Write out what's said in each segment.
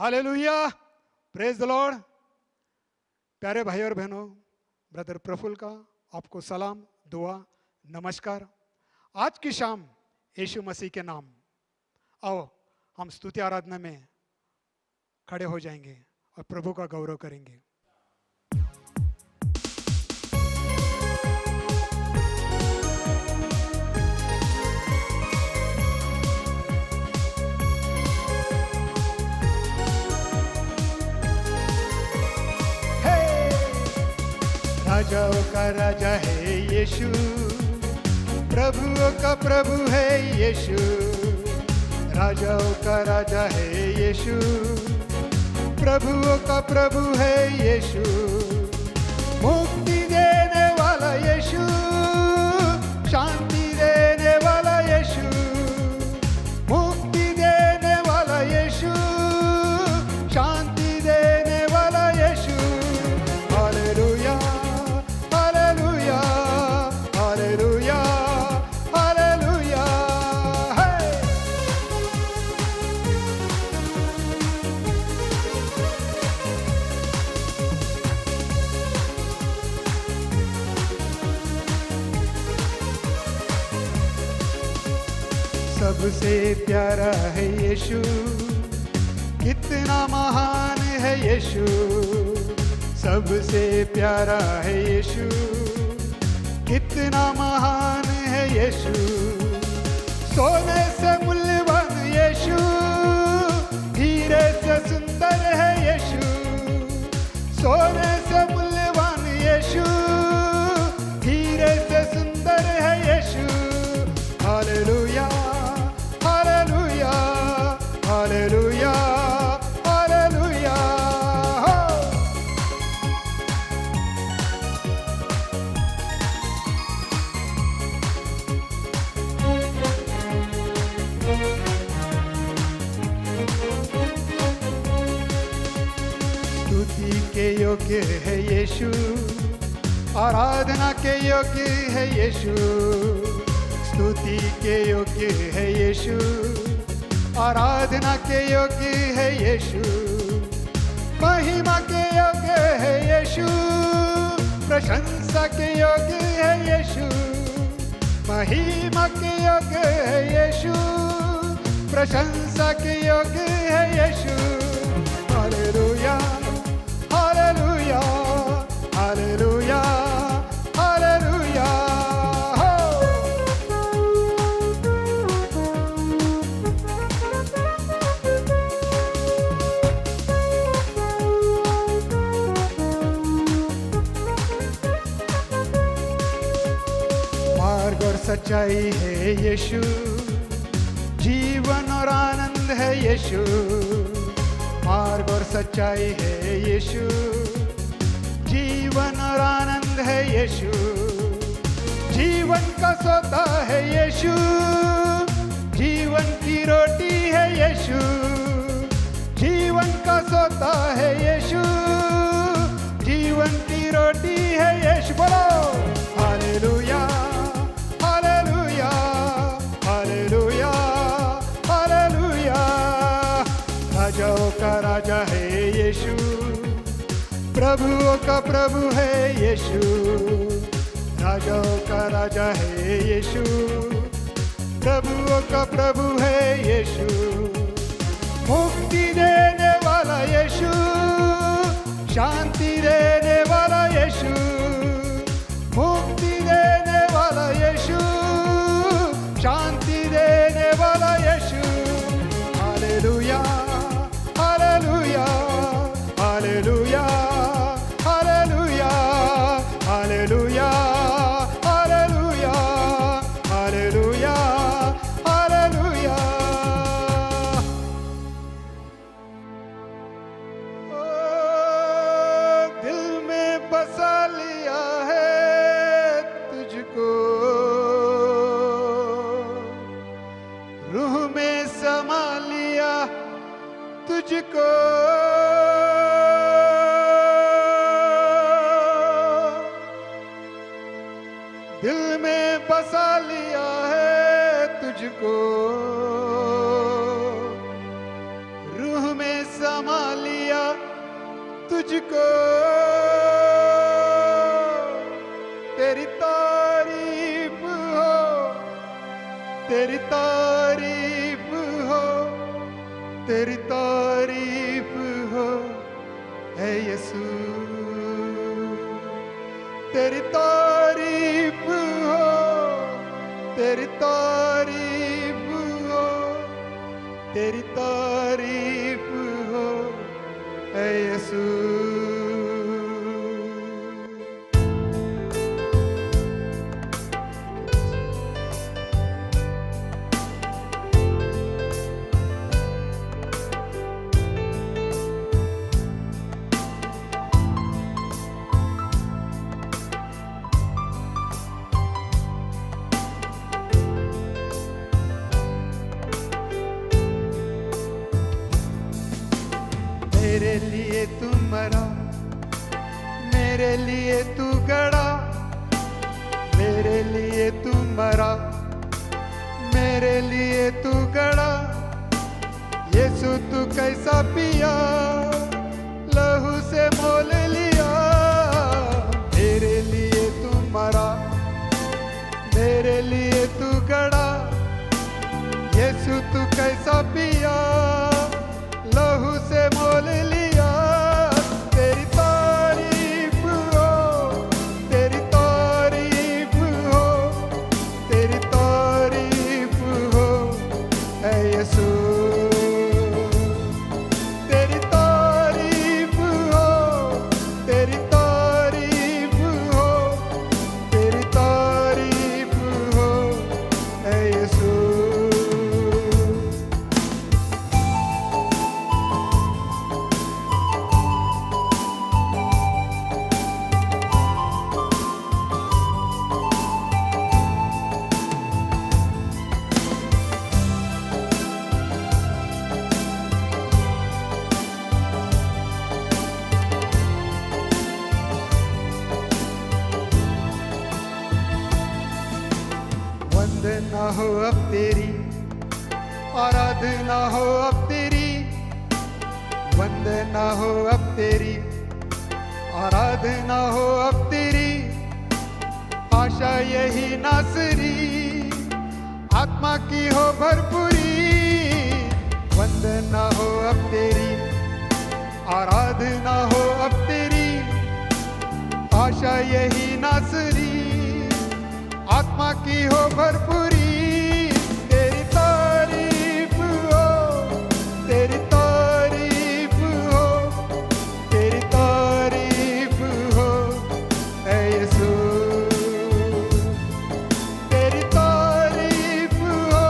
Hallelujah, praise the Lord. प्यारे भाई और बहनों, ब्रदर प्रफुल्ल का आपको सलाम, दुआ, नमस्कार। आज की शाम यीशु मसीह के नाम, आओ हम स्तुति आराधना में खड़े हो जाएंगे और प्रभु का गौरव करेंगे। राजाओं का राजा है यीशु, प्रभुओं का प्रभु है यीशु। राजाओं का राजा है यीशु, प्रभुओं का प्रभु है यीशु। मुक्ति देने वाला यीशु, शांति देने वाला यीशु, मुक्ति देने वाला यीशु, शांति देने वाला Yeshu. Hallelujah, hallelujah, hallelujah, hallelujah. सबसे प्यारा है यीशु, कितना महान है यीशु। सबसे प्यारा है यीशु, कितना महान है यीशु। सोने से मूल्यवान यीशु, हीरे से सुंदर है यीशु। सोने से मूल्यवान यीशु, हीरे से सुंदर है Yeshu. Hallelujah, hallelujah, hallelujah, hallelujah. स्तुति के योग्य है यीशु, आराधना के योग्य है यीशु। स्तुति के योग्य है यीशु, आराधना के योग्य है यीशु। महिमा के योग्य है यीशु, प्रशंसा के योग्य है यीशु। महिमा के योग्य है यीशु, प्रशंसा के योग्य है Yeshu. Hallelujah, hallelujah, hallelujah, hallelujah. मार्ग और सच्चाई है यीशु, जीवन और आनंद है यीशु। मार्ग और सच्चाई है यीशु, जीवन और आनंद है यीशु। जीवन का सौदा है यीशु, जीवन की रोटी है यीशु। जीवन का सौदा है यीशु, जीवन की रोटी है यीशु। बोलो हालेलुया, हालेलुया, हालेलुया, हालेलुया। राजाओं का राजा है यीशु, प्रभुओं का प्रभु है यीशु। राजाओं का राजा है यीशु, प्रभुओं का प्रभु है यीशु। मुक्ति देने वाला यीशु, शांति देने वाला यीशु। मुक्ति देने वाला यीशु, शांति देने वाला Yeshu. Hallelujah, hallelujah, hallelujah, hallelujah, hallelujah, hallelujah, hallelujah, hallelujah. ओ, दिल में बसा लिया है तुझको, रूह में समा लिया तुझको। दिल में बसा लिया है तुझको, रूह में समा तुझको, तेरी तारीफ हो, तेरी तारीफ हो, तेरी तारीफ हो है यीशु। तेरी तारीफ हो, तेरी तारीफ हो, तेरी तारीफ हो है यीशु। मेरे लिए तू मरा, मेरे लिए तू गड़ा, मेरे लिए तू मरा, मेरे लिए तू गड़ा। यीशु तू कैसा पिया, लहू से मोल लिया। मेरे लिए तू मरा, मेरे लिए तू गड़ा। यीशु तू कैसा पिया, लहू से मोल लिया। तेरी तारीफ हो, तेरी तारीफ हो, तेरी तारीफ हो है यीशु। तेरी तारीफ हो, तेरी तारीफ हो, तेरी तारीफ हो है यीशु। वंदना हो अब तेरी, आराधना हो अब तेरी। वंदना हो अब तेरी, आराधना हो अब तेरी। आशा यही नासरी, आत्मा की हो भरपूरी। वंदना हो अब तेरी, आराधना हो अब तेरी। आशा यही नासरी, आत्मा की हो भरपूरी। तेरी तारीफ हो, तेरी तारीफ हो, तेरी तारीफ हो है यीशु। तेरी तारीफ हो,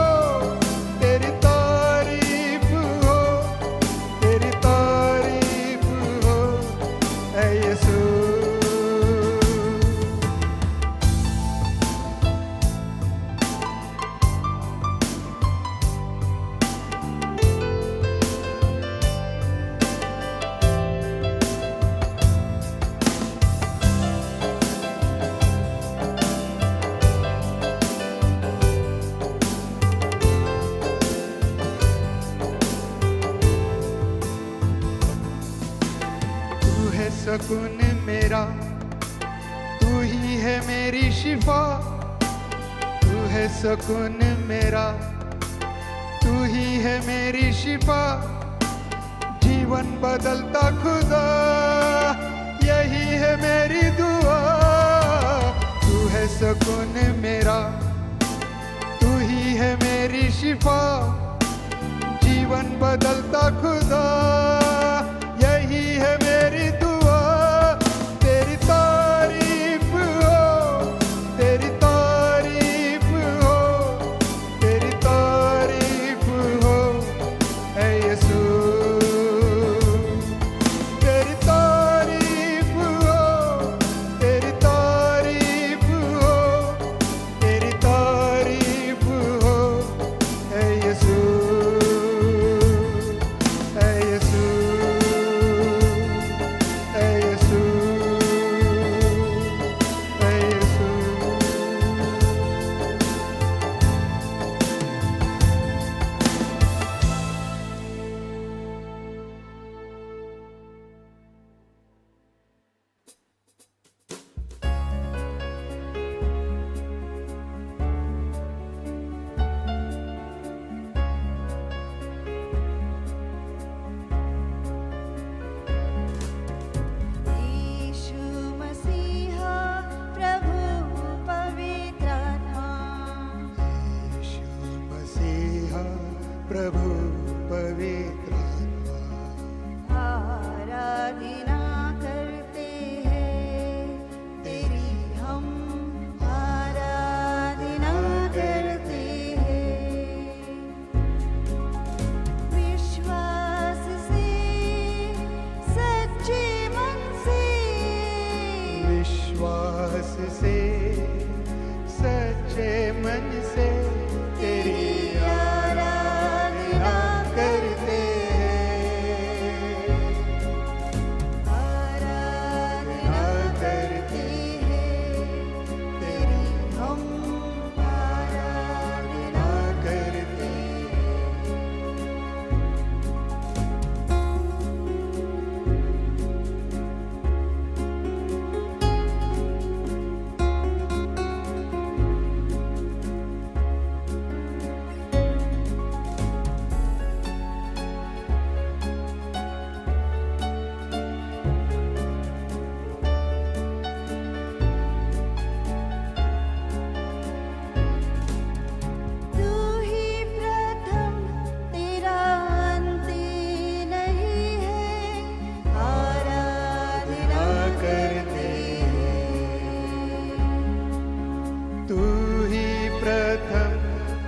तेरी तारीफ हो, तेरी तारीफ हो है यीशु। सुकून मेरा, तू ही है मेरी शिफा। तू है सुकून मेरा, तू ही है मेरी शिफा। जीवन बदलता खुदा, यही है मेरी दुआ। तू है सुकून मेरा, तू ही है मेरी शिफा। जीवन बदलता खुदा, यही है मेरी दुआ। तेरी तारीफ हो, तेरी तारीफ हो, तेरी तारीफ हो है यीशु। तेरी तारीफ हो, तेरी तारीफ हो, तेरी तारीफ हो है यीशु, है यीशु। प्रभु पवित्र आराधना करते हैं तेरी, हम आराधना करते हैं। विश्वास से सच्चे मन से, विश्वास से सच्चे मन से तेरी आराधना करते हैं, आराधना करते हैं तेरी, हम आराधना करते हैं। तू ही प्रथम, तेरा अंत नहीं है, आराधना करते हैं। तू ही प्रथम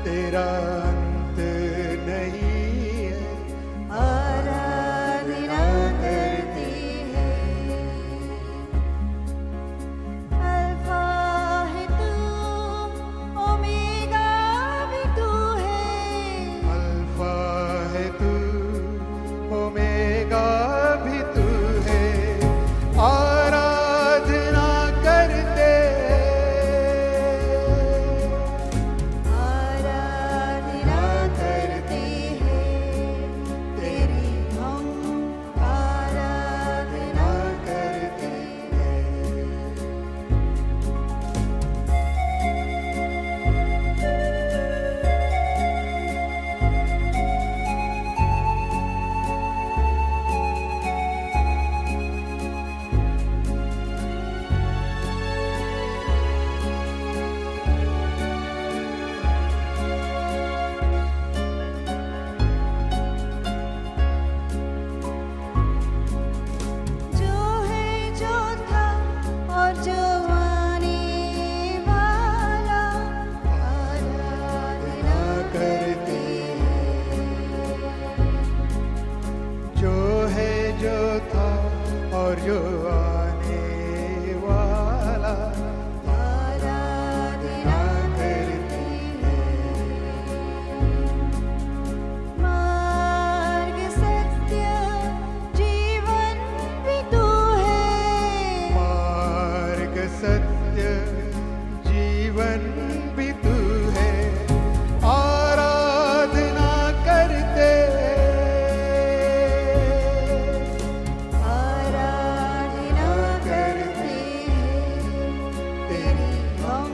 तेरा अंत नहीं है, आराधना करते हैं। अल्फा है तू, ओमेगा भी तू है, अल्फा है तू ओमेगा भी तू है, आराधना करते आराधना करते हैं तेरी, हम आराधना करते हैं। जो है जो था और जो आने वाला, आराधना करते हैं। जो है जो था और जो आने वाला, आराधना करते हैं। मार्ग सत्य जीवन भी तू है, मार्ग सत्य जीवन भी तू है, आराधना करते आराधना करते हैं तेरी, हम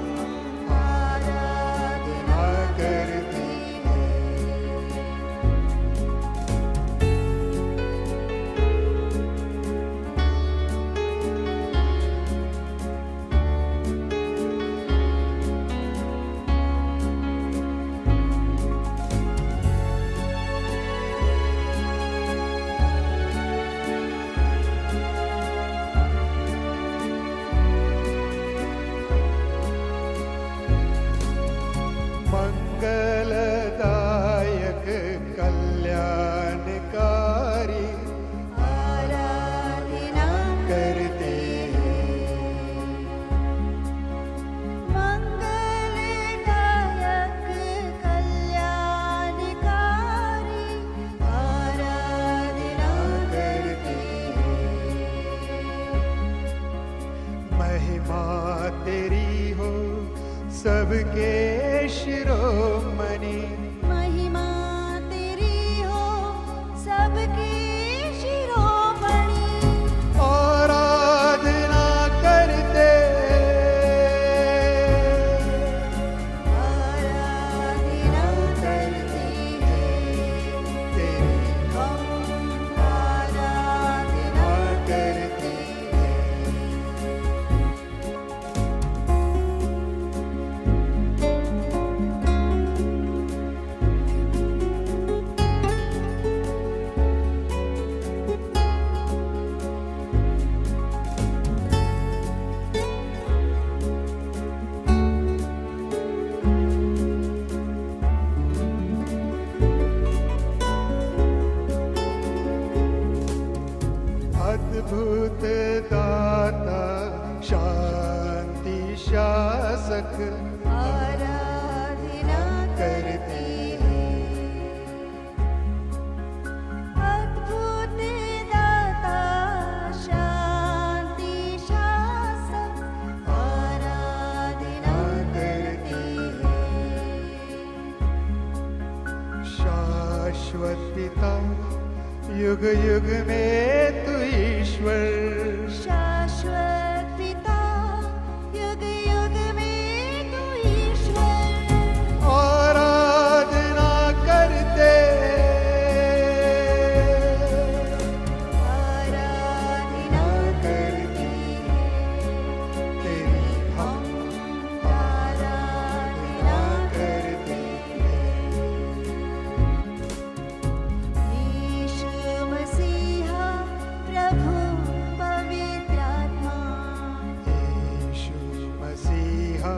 आराधना करते हैं। मंगलदायक कल्याणकारी आराधना करते मंगलदायक कल्याणकारी, आराधना करते हैं। महिमा तेरी हो सबके शिरोमणि, महिमा तेरी हो सबकी शिरोमणि, आराधना करते आराधना करते हैं तेरी, हम आराधना करते हैं। लाख आराधना करते हैं। अद्भुत दाता शांति शासक आराधना करते हैं। शाश्वत पिता युग युग में तू ईश्वर, शाश्वत पिता युग युग में तू ईश्वर आराधना करते आराधना करते तेरी हम आराधना करते यीशु मसीहा प्रभु पवित्र आत्मा यीशु मसीहा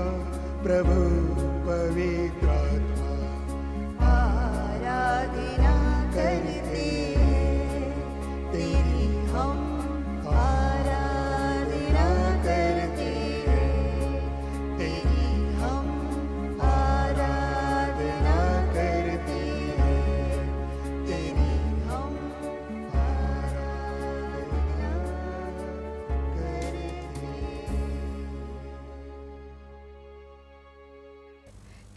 प्रभु पवित्र आत्मा आराधना करते हैं तेरी हम आराधना करते हैं तेरी हम आराधना करते हैं तेरी हम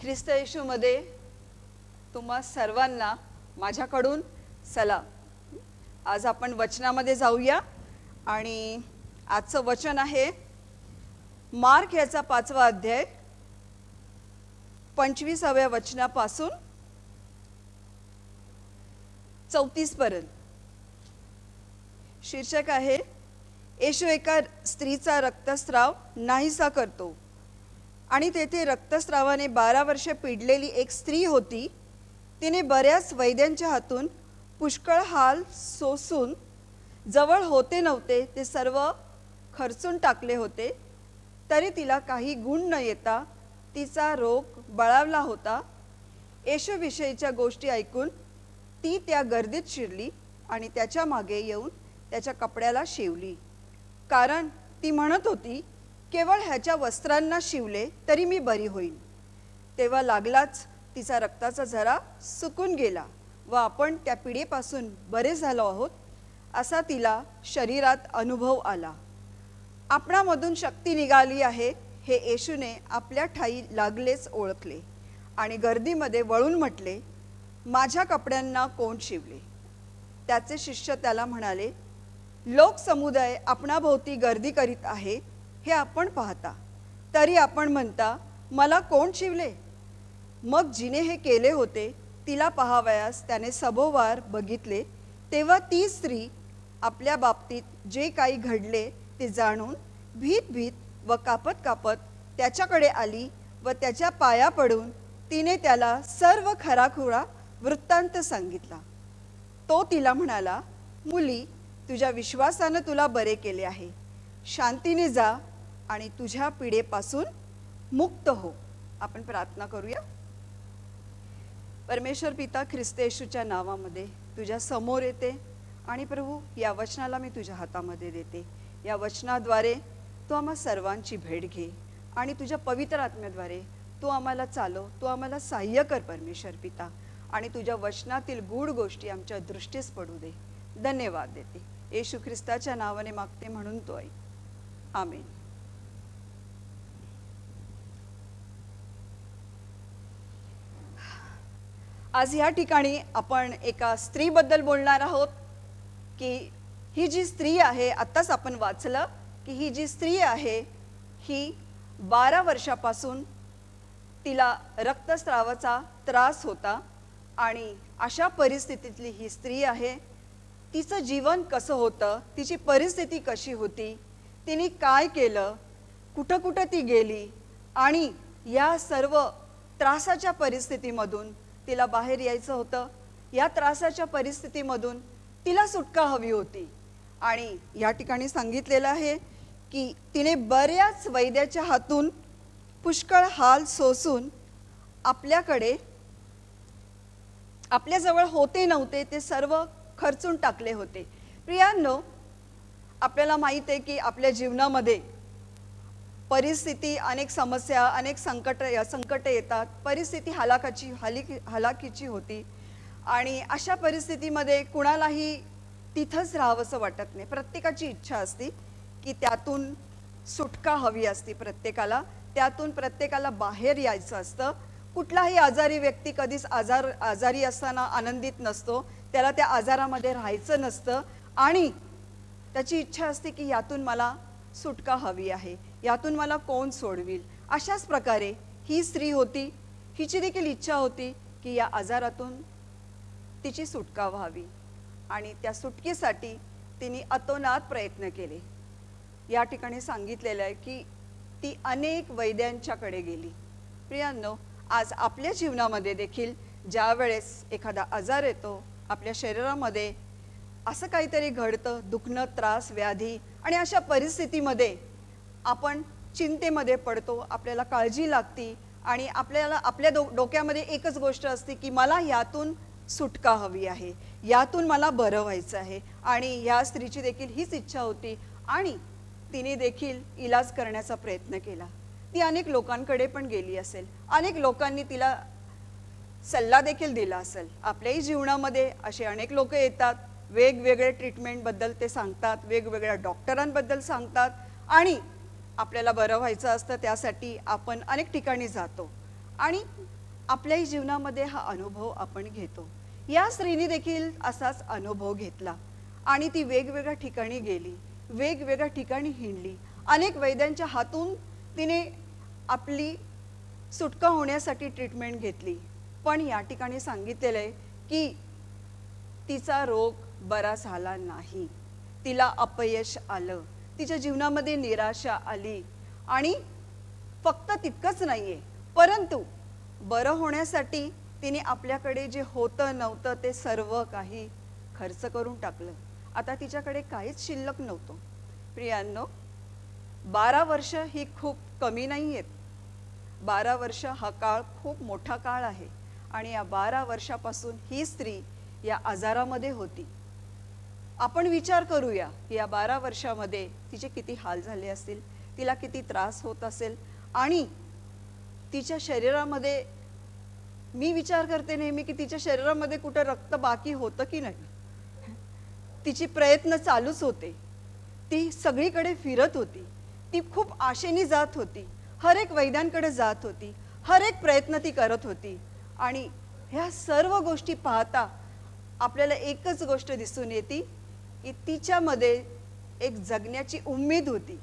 ख्रिस्त येशूमध्ये तुम्हा सर्वांना माझ्याकडून सलाम. आज आपण वचनामध्ये जाऊया आणि आजचं वचन आहे मार्क याचा 5वा अध्याय 25व्या वचनापासून 34 पर्यंत. शीर्षक आहे येशू एका स्त्रीचा रक्तस्राव नाहीसा करतो. आणि तेथे रक्तस्रावाने 12 वर्षे पिडलेली एक स्त्री होती. तिने बऱ्याच वैद्यांच्या हातून पुष्कळ हाल सोसून जवळ होते नव्हते ते सर्व खर्चून टाकले होते, तरी तिला काही गुण न येता तिचा रोग बळावला होता. येशूविषयीच्या गोष्टी ऐकून ती त्या गर्दीत शिरली आणि त्याच्या मागे येऊन त्याच्या कपड्याला शिवली, कारण ती म्हणत होती, केवळ ह्याच्या वस्त्रांना शिवले तरी मी बरी होईन. तेव्हा लागलाच तिचा रक्ताचा झरा सुकून गेला व आपण त्या पिढीपासून बरे झालो आहोत असा तिला शरीरात अनुभव आला. आपणामधून शक्ती निघाली आहे हे येशूने आपल्या ठाई लागलेच ओळखले आणि गर्दीमध्ये वळून म्हटले, माझ्या कपड्यांना कोण शिवले? त्याचे शिष्य त्याला म्हणाले, लोकसमुदाय आपणाभोवती गर्दी करीत आहे हे आपण पाहता, तरी आपण म्हणता मला कोण शिवले? मग जिने हे केले होते तिला पाहावयास त्याने सभोवार बघितले. तेव्हा ती स्त्री आपल्या बाबतीत जे काही घडले ते जाणून भीत भीत व कापत कापत त्याच्याकडे आली व त्याच्या पाया पडून तिने त्याला सर्व खराखुरा वृत्तांत सांगितला. तो तिला म्हणाला, मुली, तुझ्या विश्वासानं तुला बरे केले आहे. शांतीने जा आणि तुझ्या पिढेपासून मुक्त हो. आपण प्रार्थना करूया. परमेश्वर पिता, ख्रिस्त येशूच्या नावामध्ये तुझ्या समोर येते आणि प्रभू, या वचनाला मी तुझ्या हातामध्ये देते. या वचनाद्वारे तू आम्हा सर्वांची भेट घे आणि तुझ्या पवित्र आत्म्याद्वारे तू आम्हाला चालव, तू आम्हाला सहाय्य कर परमेश्वर पिता, आणि तुझ्या वचनातील गूढ गोष्टी आमच्या दृष्टीस पडू दे. धन्यवाद देते. येशू ख्रिस्ताच्या नावाने मागते म्हणून तो ऐक. आमेन. आज या ठिकाणी आपण एका स्त्रीबद्दल बोलणार आहोत की ही जी स्त्री आहे, आत्ताच आपण वाचलं की ही जी स्त्री आहे ही 12 वर्षापासून तिला रक्तस्रावाचा त्रास होता आणि अशा परिस्थितीतली ही स्त्री आहे. तिचं जीवन कसं होतं, तिची परिस्थिती कशी होती, तिने काय केलं, कुठं कुठं ती गेली आणि या सर्व त्रासाच्या परिस्थितीमधून तिला बाहेर यायचं होतं. या त्रासाच्या परिस्थितीमधून तिला सुटका हवी होती आणि या ठिकाणी सांगितलेलं आहे की तिने बऱ्याच वैद्याच्या हातून पुष्कळ हाल सोसून आपल्याजवळ होते नव्हते ते सर्व खर्चून टाकले होते. प्रियांनो, आपल्याला माहित आहे की आपल्या जीवनामध्ये परिस्थिती, अनेक समस्या, अनेक संकट येतात. परिस्थिती हलाखीची होती आणि अशा परिस्थितीमध्ये कुणालाही तिथंच राहावंसं वाटत नाही. प्रत्येकाची इच्छा असते की त्यातून सुटका हवी असते प्रत्येकाला, त्यातून प्रत्येकाला बाहेर यायचं असतं. कुठलाही आजारी व्यक्ती कधीच आजारी असताना आनंदित नसतो, त्याला त्या आजारामध्ये राहायचं नसतं आणि त्याची इच्छा असते की यातून मला सुटका हवी आहे, यातून मला कोण सोडविल. अशाच प्रकारे ही स्त्री होती, हिची देखील इच्छा होती की या आजारातून तिची सुटका व्हावी आणि त्या सुटकेसाठी तिने अतोनात प्रयत्न केले. या ठिकाणी सांगितलेलं आहे की ती अनेक वैद्यांच्याकडे गेली. प्रियांनो, आज आपल्या जीवनामध्ये देखील ज्या वेळेस एखादा आजार येतो, आपल्या शरीरामध्ये असं काहीतरी घडतं, दुखणं, त्रास, व्याधी, आणि अशा परिस्थितीमध्ये आपण चिंतेमध्ये पडतो, आपल्याला काळजी लागती आणि आपल्याला आपल्या डोक्यामध्ये एकच गोष्ट असते की मला यातून सुटका हवी आहे, यातून मला बरं व्हायचं आहे. आणि या स्त्रीची देखील हीच इच्छा होती आणि तिने देखील इलाज करण्याचा प्रयत्न केला. ती अनेक लोकांकडे पण गेली असेल, अनेक लोकांनी तिला सल्ला देखील दिला असेल. आपल्याही जीवनामध्ये असे अनेक लोक येतात, वेगवेगळे ट्रीटमेंटबद्दल ते सांगतात, वेगवेगळ्या डॉक्टरांबद्दल सांगतात आणि आपल्याला बरं व्हायचं असतं त्यासाठी आपण अनेक ठिकाणी जातो आणि आपल्याही जीवनामध्ये हा अनुभव आपण घेतो. या स्त्रीने देखील असाच अनुभव घेतला आणि ती वेगवेगळ्या ठिकाणी गेली, वेगवेगळ्या ठिकाणी हिंडली, अनेक वैद्यांच्या हातून तिने आपली सुटका होण्यासाठी ट्रीटमेंट घेतली. पण या ठिकाणी सांगितलेलं आहे की तिचा रोग बरा झाला नाही, तिला अपयश आलं, तिच्या जीवनामध्ये निराशा आली. आणि फक्त तितकंच नाहीये, परंतु बरं होण्यासाठी तिने आपल्याकडे जे होतं नव्हतं ते सर्व काही खर्च करून टाकलं. आता तिच्याकडे काहीच शिल्लक नव्हतं. प्रियांनो, 12 वर्ष ही खूप कमी नाही आहेत. 12 वर्ष हा काळ खूप मोठा काळ आहे आणि या 12 वर्षापासून ही स्त्री या आजारामध्ये होती. आपण विचार करूया की या 12 वर्षामध्ये तिचे किती हाल झाले असतील, तिला किती त्रास होत असेल. आणि तिच्या शरीरामध्ये मी विचार करते नेहमी की तिच्या शरीरामध्ये कुठं रक्त बाकी होतं की नाही. तिची प्रयत्न चालूच होते, ती सगळीकडे फिरत होती, ती खूप आशेने जात होती, हर एक वैद्यांकडे जात होती, हर एक प्रयत्न ती करत होती. आणि ह्या सर्व गोष्टी पाहता आपल्याला एकच गोष्ट दिसून येते की तिच्यामध्ये एक जगण्याची उमेद होती,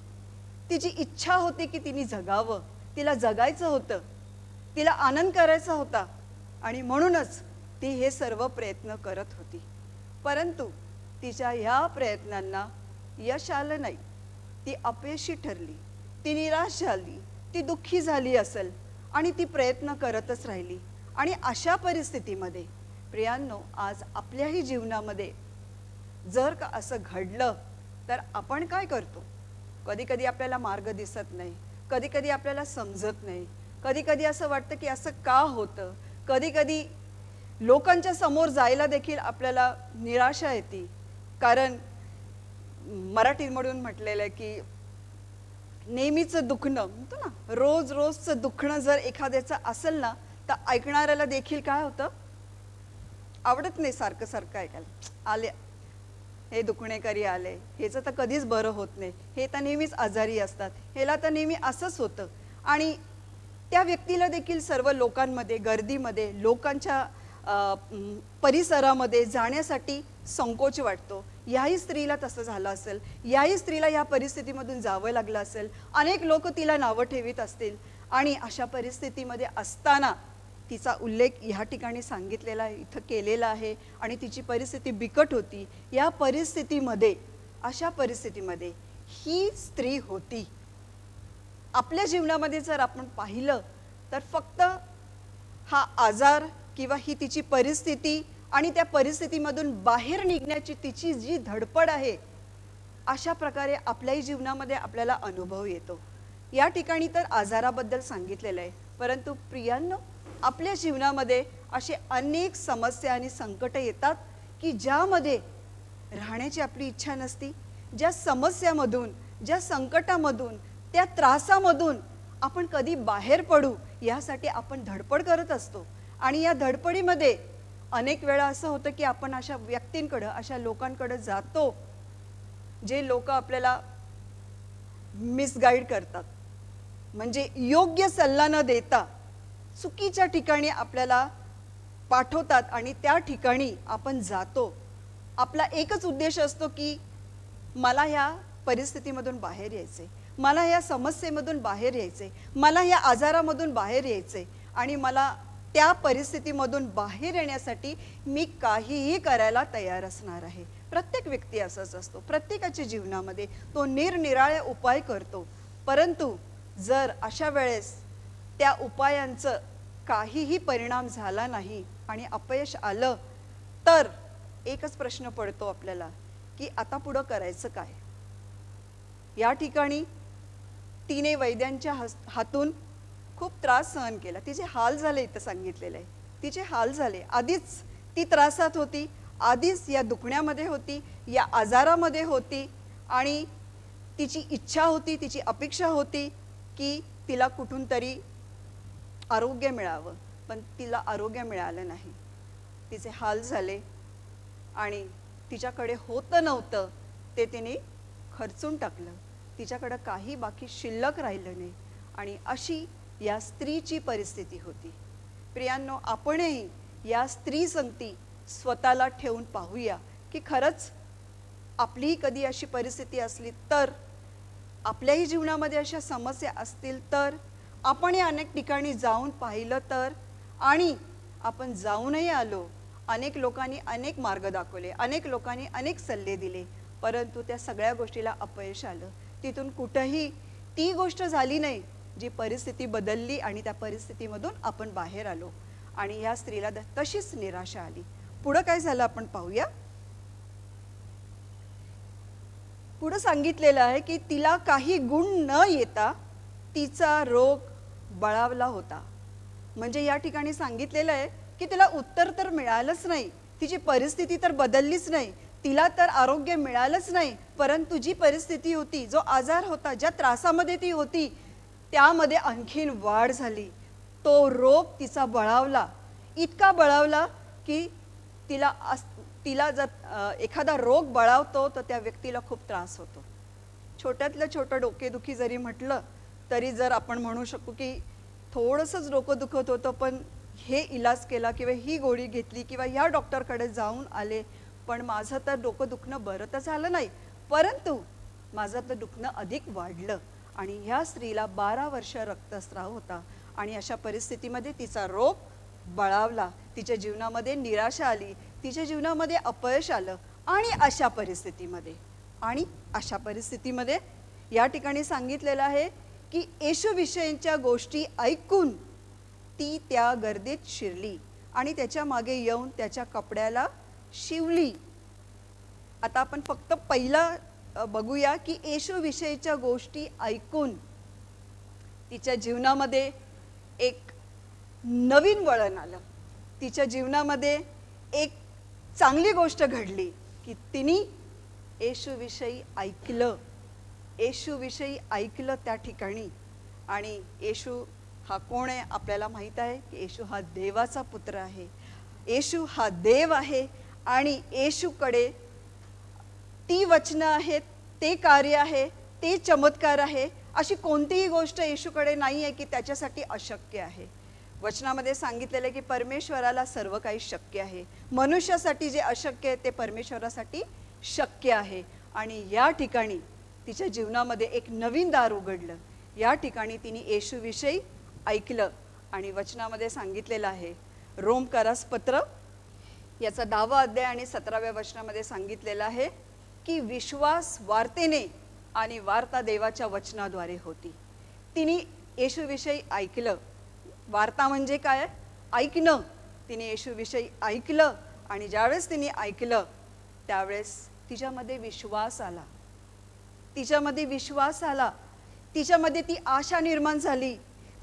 तिची इच्छा होती की तिने जगावं, तिला जगायचं होतं, तिला आनंद करायचा होता आणि म्हणूनच ती हे सर्व प्रयत्न करत होती. परंतु तिच्या ह्या प्रयत्नांना यश आलं नाही, ती अपयशी ठरली, ती निराश झाली, ती दुःखी झाली असेल आणि ती प्रयत्न करतच राहिली. आणि अशा परिस्थितीमध्ये प्रियांनो, आज आपल्याही जीवनामध्ये जर का असं घडलं तर आपण काय करतो? कधी कधी आपल्याला मार्ग दिसत नाही, कधी कधी आपल्याला समजत नाही, कधी कधी असं वाटतं की असं का होतं. कधी कधी लोकांच्या समोर जायला देखील आपल्याला निराशा येते, कारण मराठीमधून म्हटलेलं आहे की नेहमीचं दुखणं म्हणतो ना, रोज रोजचं दुखणं जर एखाद्याचं असेल ना तर ऐकणाऱ्याला देखील काय होतं, आवडत नाही सारखं सारखं ऐकायला. आले हे दुखणेकरी आले, हेचं तर कधीच बरं होत नाही, हे तर नेहमीच आजारी असतात, ह्याला तर नेहमी असंच होतं. आणि त्या व्यक्तीला देखील सर्व लोकांमध्ये, गर्दीमध्ये, लोकांच्या परिसरामध्ये जाण्यासाठी संकोच वाटतो. याही स्त्रीला तसं झालं असेल, याही स्त्रीला या परिस्थितीमधून जावं लागलं असेल, अनेक लोक तिला नावं ठेवीत असतील. आणि अशा परिस्थितीमध्ये असताना तिचा उल्लेख ह्या ठिकाणी सांगितलेला आहे, इथं केलेला आहे. आणि तिची परिस्थिती बिकट होती. या परिस्थितीमध्ये, अशा परिस्थितीमध्ये ही स्त्री होती. आपल्या जीवनामध्ये जर आपण पाहिलं तर फक्त हा आजार किंवा ही तिची परिस्थिती आणि त्या परिस्थितीमधून बाहेर निघण्याची तिची जी धडपड आहे, अशा प्रकारे आपल्याही जीवनामध्ये आपल्याला अनुभव येतो. या ठिकाणी तर आजाराबद्दल सांगितलेलं आहे, परंतु प्रियांनो, आपल्या जीवनामध्ये असे अनेक समस्या आणि संकट येतात की ज्यामध्ये राहण्याची आपली इच्छा नसती, ज्या समस्यामधून, ज्या संकटामधून त्या त्रासामधून आपण कधी बाहेर पडू यासाठी आपण धडपड करत असतो. आणि या धडपडीमध्ये अनेक वेळा असं होतं की आपण अशा व्यक्तींकडं, अशा लोकांकडे जातो जे लोक आपल्याला मिसगाईड करतात, म्हणजे योग्य सल्ला न देता चुकीच्या ठिकाणी आपल्याला पाठवतात. आणि त्या ठिकाणी आपण जातो. आपला एकच उद्देश असतो की मला ह्या परिस्थितीमधून बाहेर यायचे, मला ह्या समस्येमधून बाहेर यायचे, मला ह्या आजारामधून बाहेर यायचे, आणि मला त्या परिस्थितीमधून बाहेर येण्यासाठी मी काहीही करायला तयार असणार आहे. प्रत्येक व्यक्ती असाच असतो. प्रत्येकाच्या जीवनामध्ये तो निरनिराळे उपाय करतो. परंतु जर अशा वेळेस त्या उपायांचं काहीही परिणाम झाला नाही आणि अपयश आलं, तर एकच प्रश्न पडतो आपल्याला की आता पुढं करायचं काय. या ठिकाणी तिने वैद्यांच्या हातून खूप त्रास सहन केला. तिचे हाल झाले, इथं सांगितलेलं आहे. तिचे हाल झाले. आधीच ती त्रासात होती, आधीच या दुखण्यामध्ये होती, या आजारामध्ये होती, आणि तिची इच्छा होती, तिची अपेक्षा होती की तिला कुठून तरी आरोग्य मिळावं, पण तिला आरोग्य मिळालं नाही. तिचे हाल झाले आणि तिच्याकडे होतं नव्हतं ते तिने खर्चून टाकलं. तिच्याकडं काही बाकी शिल्लक राहिलं नाही. आणि अशी या स्त्रीची परिस्थिती होती. प्रियांनो, आपणही या स्त्री संगती स्वतःला ठेवून पाहूया की खरंच आपलीही कधी अशी परिस्थिती असली तर, आपल्याही जीवनामध्ये अशा समस्या असतील तर, आपणही अनेक ठिकाणी जाऊन पाहिलं तर, आणि आपण जाऊनही आलो, अनेक लोकांनी अनेक मार्ग दाखवले, अनेक लोकांनी अनेक सल्ले दिले, परंतु त्या सगळ्या गोष्टीला अपयश आलं. तिथून कुठंही ती गोष्ट झाली नाही जी परिस्थिती बदलली आणि त्या परिस्थितीमधून आपण बाहेर आलो. आणि ह्या स्त्रीला तशीच निराशा आली. पुढं काय झालं आपण पाहूया. पुढं सांगितलेलं आहे की तिला काही गुण न येता तिचा रोग बळावला होता. म्हणजे या ठिकाणी सांगितलेलं आहे की तिला उत्तर तर मिळालंच नाही, तिची परिस्थिती तर बदललीच नाही, तिला तर आरोग्य मिळालंच नाही, परंतु जी परिस्थिती होती, जो आजार होता, ज्या त्रासामध्ये ती होती, त्यामध्ये आणखीन वाढ झाली. तो रोग तिचा बळावला, इतका बळावला की तिला जर एखादा रोग बळावतो तर त्या व्यक्तीला खूप त्रास होतो. छोट्यातलं छोटं डोकेदुखी जरी म्हटलं तरी जर आपण म्हणू शकू की थोडंसंच डोकं दुखत होतं, पण हे इलाज केला किंवा ही गोळी घेतली किंवा ह्या डॉक्टरकडे जाऊन आले, पण माझं तर डोकं दुखणं बरं तर झालं नाही, परंतु माझं तर दुखणं अधिक वाढलं. आणि ह्या स्त्रीला 12 वर्ष रक्तस्राव होता. आणि अशा परिस्थितीमध्ये तिचा रोग बळावला, तिच्या जीवनामध्ये निराशा आली, तिच्या जीवनामध्ये अपयश आलं. आणि अशा परिस्थितीमध्ये या ठिकाणी सांगितलेलं आहे की येशूविषयीच्या गोष्टी ऐकून ती त्या गर्दीत शिरली आणि त्याच्या मागे येऊन त्याच्या कपड्याला शिवली. आता आपण फक्त पहिला बघूया की येशूविषयीच्या गोष्टी ऐकून तिच्या जीवनामध्ये एक नवीन वळण आलं. तिच्या जीवनामध्ये एक चांगली गोष्ट घडली की तिने येशूविषयी ऐकलं त्या ठिकाणी. आणि येशू हा कोण आहे आपल्याला माहीत आहे की येशू हा देवाचा पुत्र आहे, येशू हा देव आहे. आणि येशूकडे ती वचनं आहेत, ते कार्य आहे, ते चमत्कार आहे, अशी कोणतीही गोष्ट येशूकडे नाही आहे की त्याच्यासाठी अशक्य आहे. वचनामध्ये सांगितलेलं आहे की परमेश्वराला सर्व काही शक्य आहे. मनुष्यासाठी जे अशक्य आहे ते परमेश्वरासाठी शक्य आहे. आणि या ठिकाणी तिच्या जीवनामध्ये एक नवीन दार उघडलं. या ठिकाणी तिने येशूविषयी ऐकलं. आणि वचनामध्ये सांगितलेलं आहे, रोमकारास पत्र याचा 10वा अध्याय आणि 17व्या वचनामध्ये सांगितलेलं आहे की विश्वास वार्तेने आणि वार्ता देवाच्या वचनाद्वारे होती. तिने येशूविषयी ऐकलं. वार्ता म्हणजे काय? ऐकणं. तिने येशूविषयी ऐकलं आणि ज्यावेळेस तिने ऐकलं त्यावेळेस तिच्यामध्ये विश्वास आला. तिच्यामध्ये ती आशा निर्माण झाली,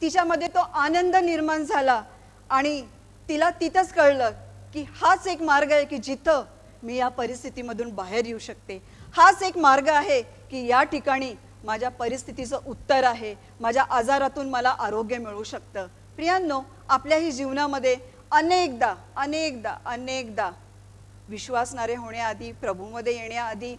तिच्यामध्ये तो आनंद निर्माण झाला. आणि तिला तिथंच कळलं की हाच एक मार्ग आहे की जिथं मी या परिस्थितीमधून बाहेर येऊ शकते. हाच एक मार्ग आहे की या ठिकाणी माझ्या परिस्थितीचं उत्तर आहे, माझ्या आजारातून मला आरोग्य मिळू शकतं. प्रियांनो, आपल्याही जीवनामध्ये अनेकदा अनेकदा अनेकदा विश्वासणारे होण्याआधी, प्रभूमध्ये येण्याआधी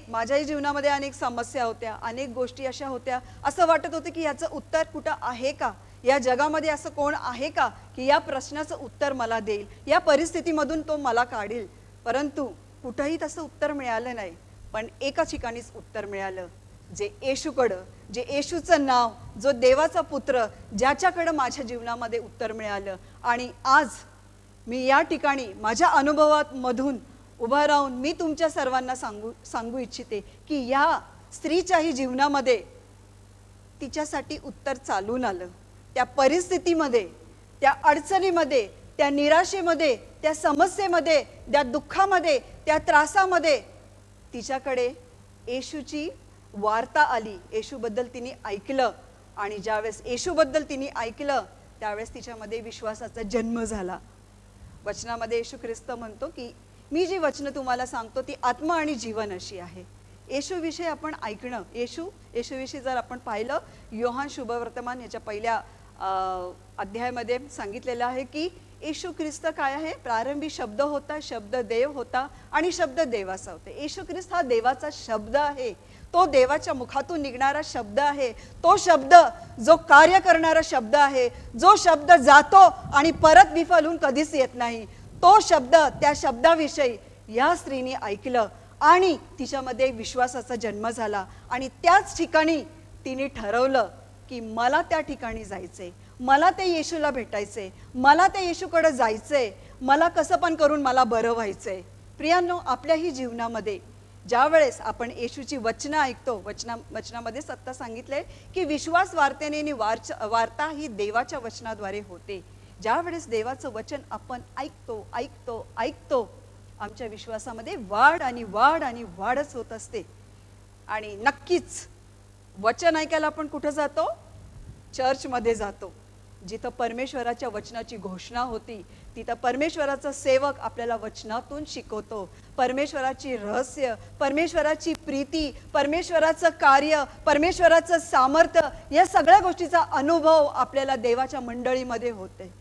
माझ्याही जीवनामध्ये अनेक समस्या होत्या, अनेक गोष्टी अशा होत्या, असं वाटत होतं की याचं उत्तर कुठं आहे का, या जगामध्ये असं कोण आहे का की या प्रश्नाचं उत्तर मला देईल, या परिस्थितीमधून तो मला काढेल. परंतु कुठंही तसं उत्तर मिळालं नाही. पण एका ठिकाणीच उत्तर मिळालं, जे येशूकडं, जे येशूचं नाव, जो देवाचा पुत्र, ज्याच्याकडं माझ्या जीवनामध्ये उत्तर मिळालं. आणि आज मी या ठिकाणी माझ्या अनुभवामधून उभा राहून मी तुमच्या सर्वांना सांगू इच्छिते की या स्त्रीच्याही जीवनामध्ये तिच्यासाठी उत्तर चालून आलं. त्या परिस्थितीमध्ये, त्या अडचणीमध्ये, त्या निराशेमध्ये, त्या समस्येमध्ये, त्या दुःखामध्ये, त्या त्रासामध्ये तिच्याकडे येशूची वार्ता आली. येशूबद्दल तिने ऐकलं आणि ज्यावेळेस येशूबद्दल तिने ऐकलं त्यावेळेस तिच्यामध्ये विश्वासाचा जन्म झाला. वचनामध्ये येशू ख्रिस्त म्हणतो की मी जी वचनं तुम्हाला सांगतो ती आत्मा आणि जीवन अशी आहे. येशूविषयी आपण ऐकणं, येशूविषयी जर आपण पाहिलं, योहान शुभवर्तमान याच्या पहिल्या अध्यायामध्ये सांगितलेलं आहे की येशू ख्रिस्त काय आहे, प्रारंभी शब्द होता, शब्द देव होता आणि शब्द देवाचा होता. येशू ख्रिस्त हा देवाचा शब्द आहे, तो देवाच्या मुखातून निघणारा शब्द आहे, तो शब्द जो कार्य करणारा शब्द आहे, जो शब्द जातो आणि परत विफल होऊन कधीच येत नाही. तो शब्द, त्या शब्दाविषयी या स्त्रीने ऐकलं आणि तिच्यामध्ये विश्वासाचा जन्म झाला. आणि त्याच ठिकाणी तिने ठरवलं की मला त्या ठिकाणी जायचंय, मला ते येशूला भेटायचंय, मला त्या येशूकडे जायचंय, मला कसं पण करून मला बरं व्हायचंय. प्रियांनो, आपल्याही जीवनामध्ये ज्या वेळेस आपण येशूची वचनं ऐकतो, वचनामध्ये सत्ता सांगितले की विश्वास वार्तेने वार्ता ही देवाच्या वचनाद्वारे होते. ज्या वेळेस देवाचं वचन आपण ऐकतो आमच्या विश्वासामध्ये वाढ आणि वाढ आणि वाढच होत असते. आणि नक्कीच वचन ऐकायला आपण कुठं जातो? चर्चमध्ये जातो, जिथं परमेश्वराच्या वचनाची घोषणा होती, तिथं परमेश्वराचा सेवक आपल्याला वचनातून शिकवतो. परमेश्वराची रहस्य, परमेश्वराची प्रीती, परमेश्वराचं कार्य, परमेश्वराचं सामर्थ्य, या सगळ्या गोष्टीचा अनुभव आपल्याला देवाच्या मंडळीमध्ये होते.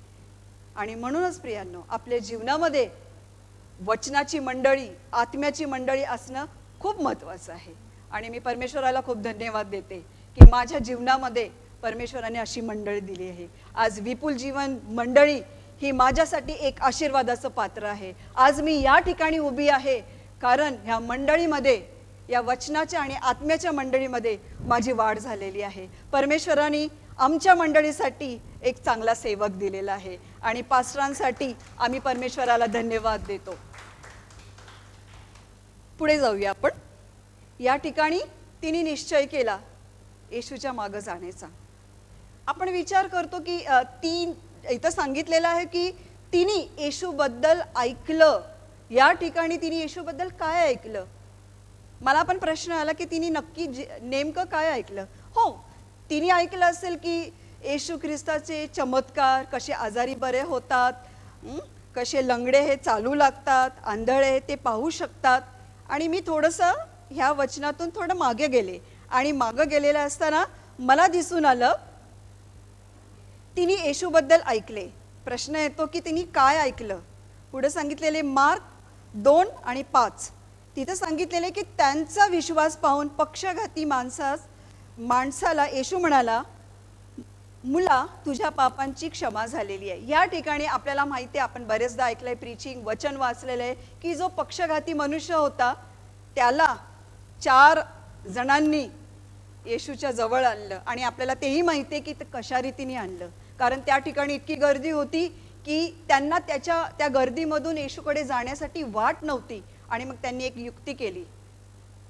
आणि म्हणूनच प्रियांनो, आपल्या जीवनामध्ये वचनाची मंडळी, आत्म्याची मंडळी असणं खूप महत्त्वाचं आहे. आणि मी परमेश्वराला खूप धन्यवाद देते की माझ्या जीवनामध्ये परमेश्वराने अशी मंडळी दिली आहे. आज विपुल जीवन मंडळी ही माझ्यासाठी एक आशीर्वादाचं पात्र आहे. आज मी या ठिकाणी उभी आहे कारण ह्या मंडळीमध्ये, या वचनाच्या आणि आत्म्याच्या मंडळीमध्ये माझी वाढ झालेली आहे. परमेश्वराने आमच्या मंडळीसाठी एक चांगला सेवक दिलेला आहे आणि पास्टरांसाठी आम्ही परमेश्वराला धन्यवाद देतो. पुढे जाऊया आपण. या ठिकाणी तिने निश्चय केला येशूच्या मागे जाण्याचा. आपण विचार करतो की इथं सांगितलेलं आहे की तिने येशूबद्दल ऐकलं. या ठिकाणी तिने येशूबद्दल काय ऐकलं? मला पण प्रश्न आला की तिने नक्की नेमकं काय ऐकलं. हो, तिने ऐकलं असेल की येशू ख्रिस्ताचे चमत्कार, कसे आजारी बरे होतात, कसे लंगडे हे चालू लागतात, आंधळे ते पाहू शकतात. आणि मी थोडंसं ह्या वचनातून थोडं मागे गेले आणि मागे गेलेलं असताना मला दिसून आलं तिने येशूबद्दल ऐकले. प्रश्न येतो की तिने काय ऐकलं? पुढे सांगितलेले मार्क 2 आणि 5 तिथं सांगितलेले की त्यांचा विश्वास पाहून पक्षघाती माणसाला येशू म्हणाला, मुला, तुझ्या पापांची क्षमा झालेली आहे. या ठिकाणी आपल्याला माहिती आहे, आपण बरेचदा ऐकलंय, प्रीचिंग वचन वाचलेलं आहे की जो पक्षघाती मनुष्य होता त्याला 4 जणांनी येशूच्या जवळ आणलं. आणि आपल्याला तेही माहिती आहे की ते कशा रीतीने आणलं, कारण त्या ठिकाणी इतकी गर्दी होती की त्यांना त्या गर्दीमधून येशूकडे जाण्यासाठी वाट नव्हती. आणि मग त्यांनी एक युक्ती केली.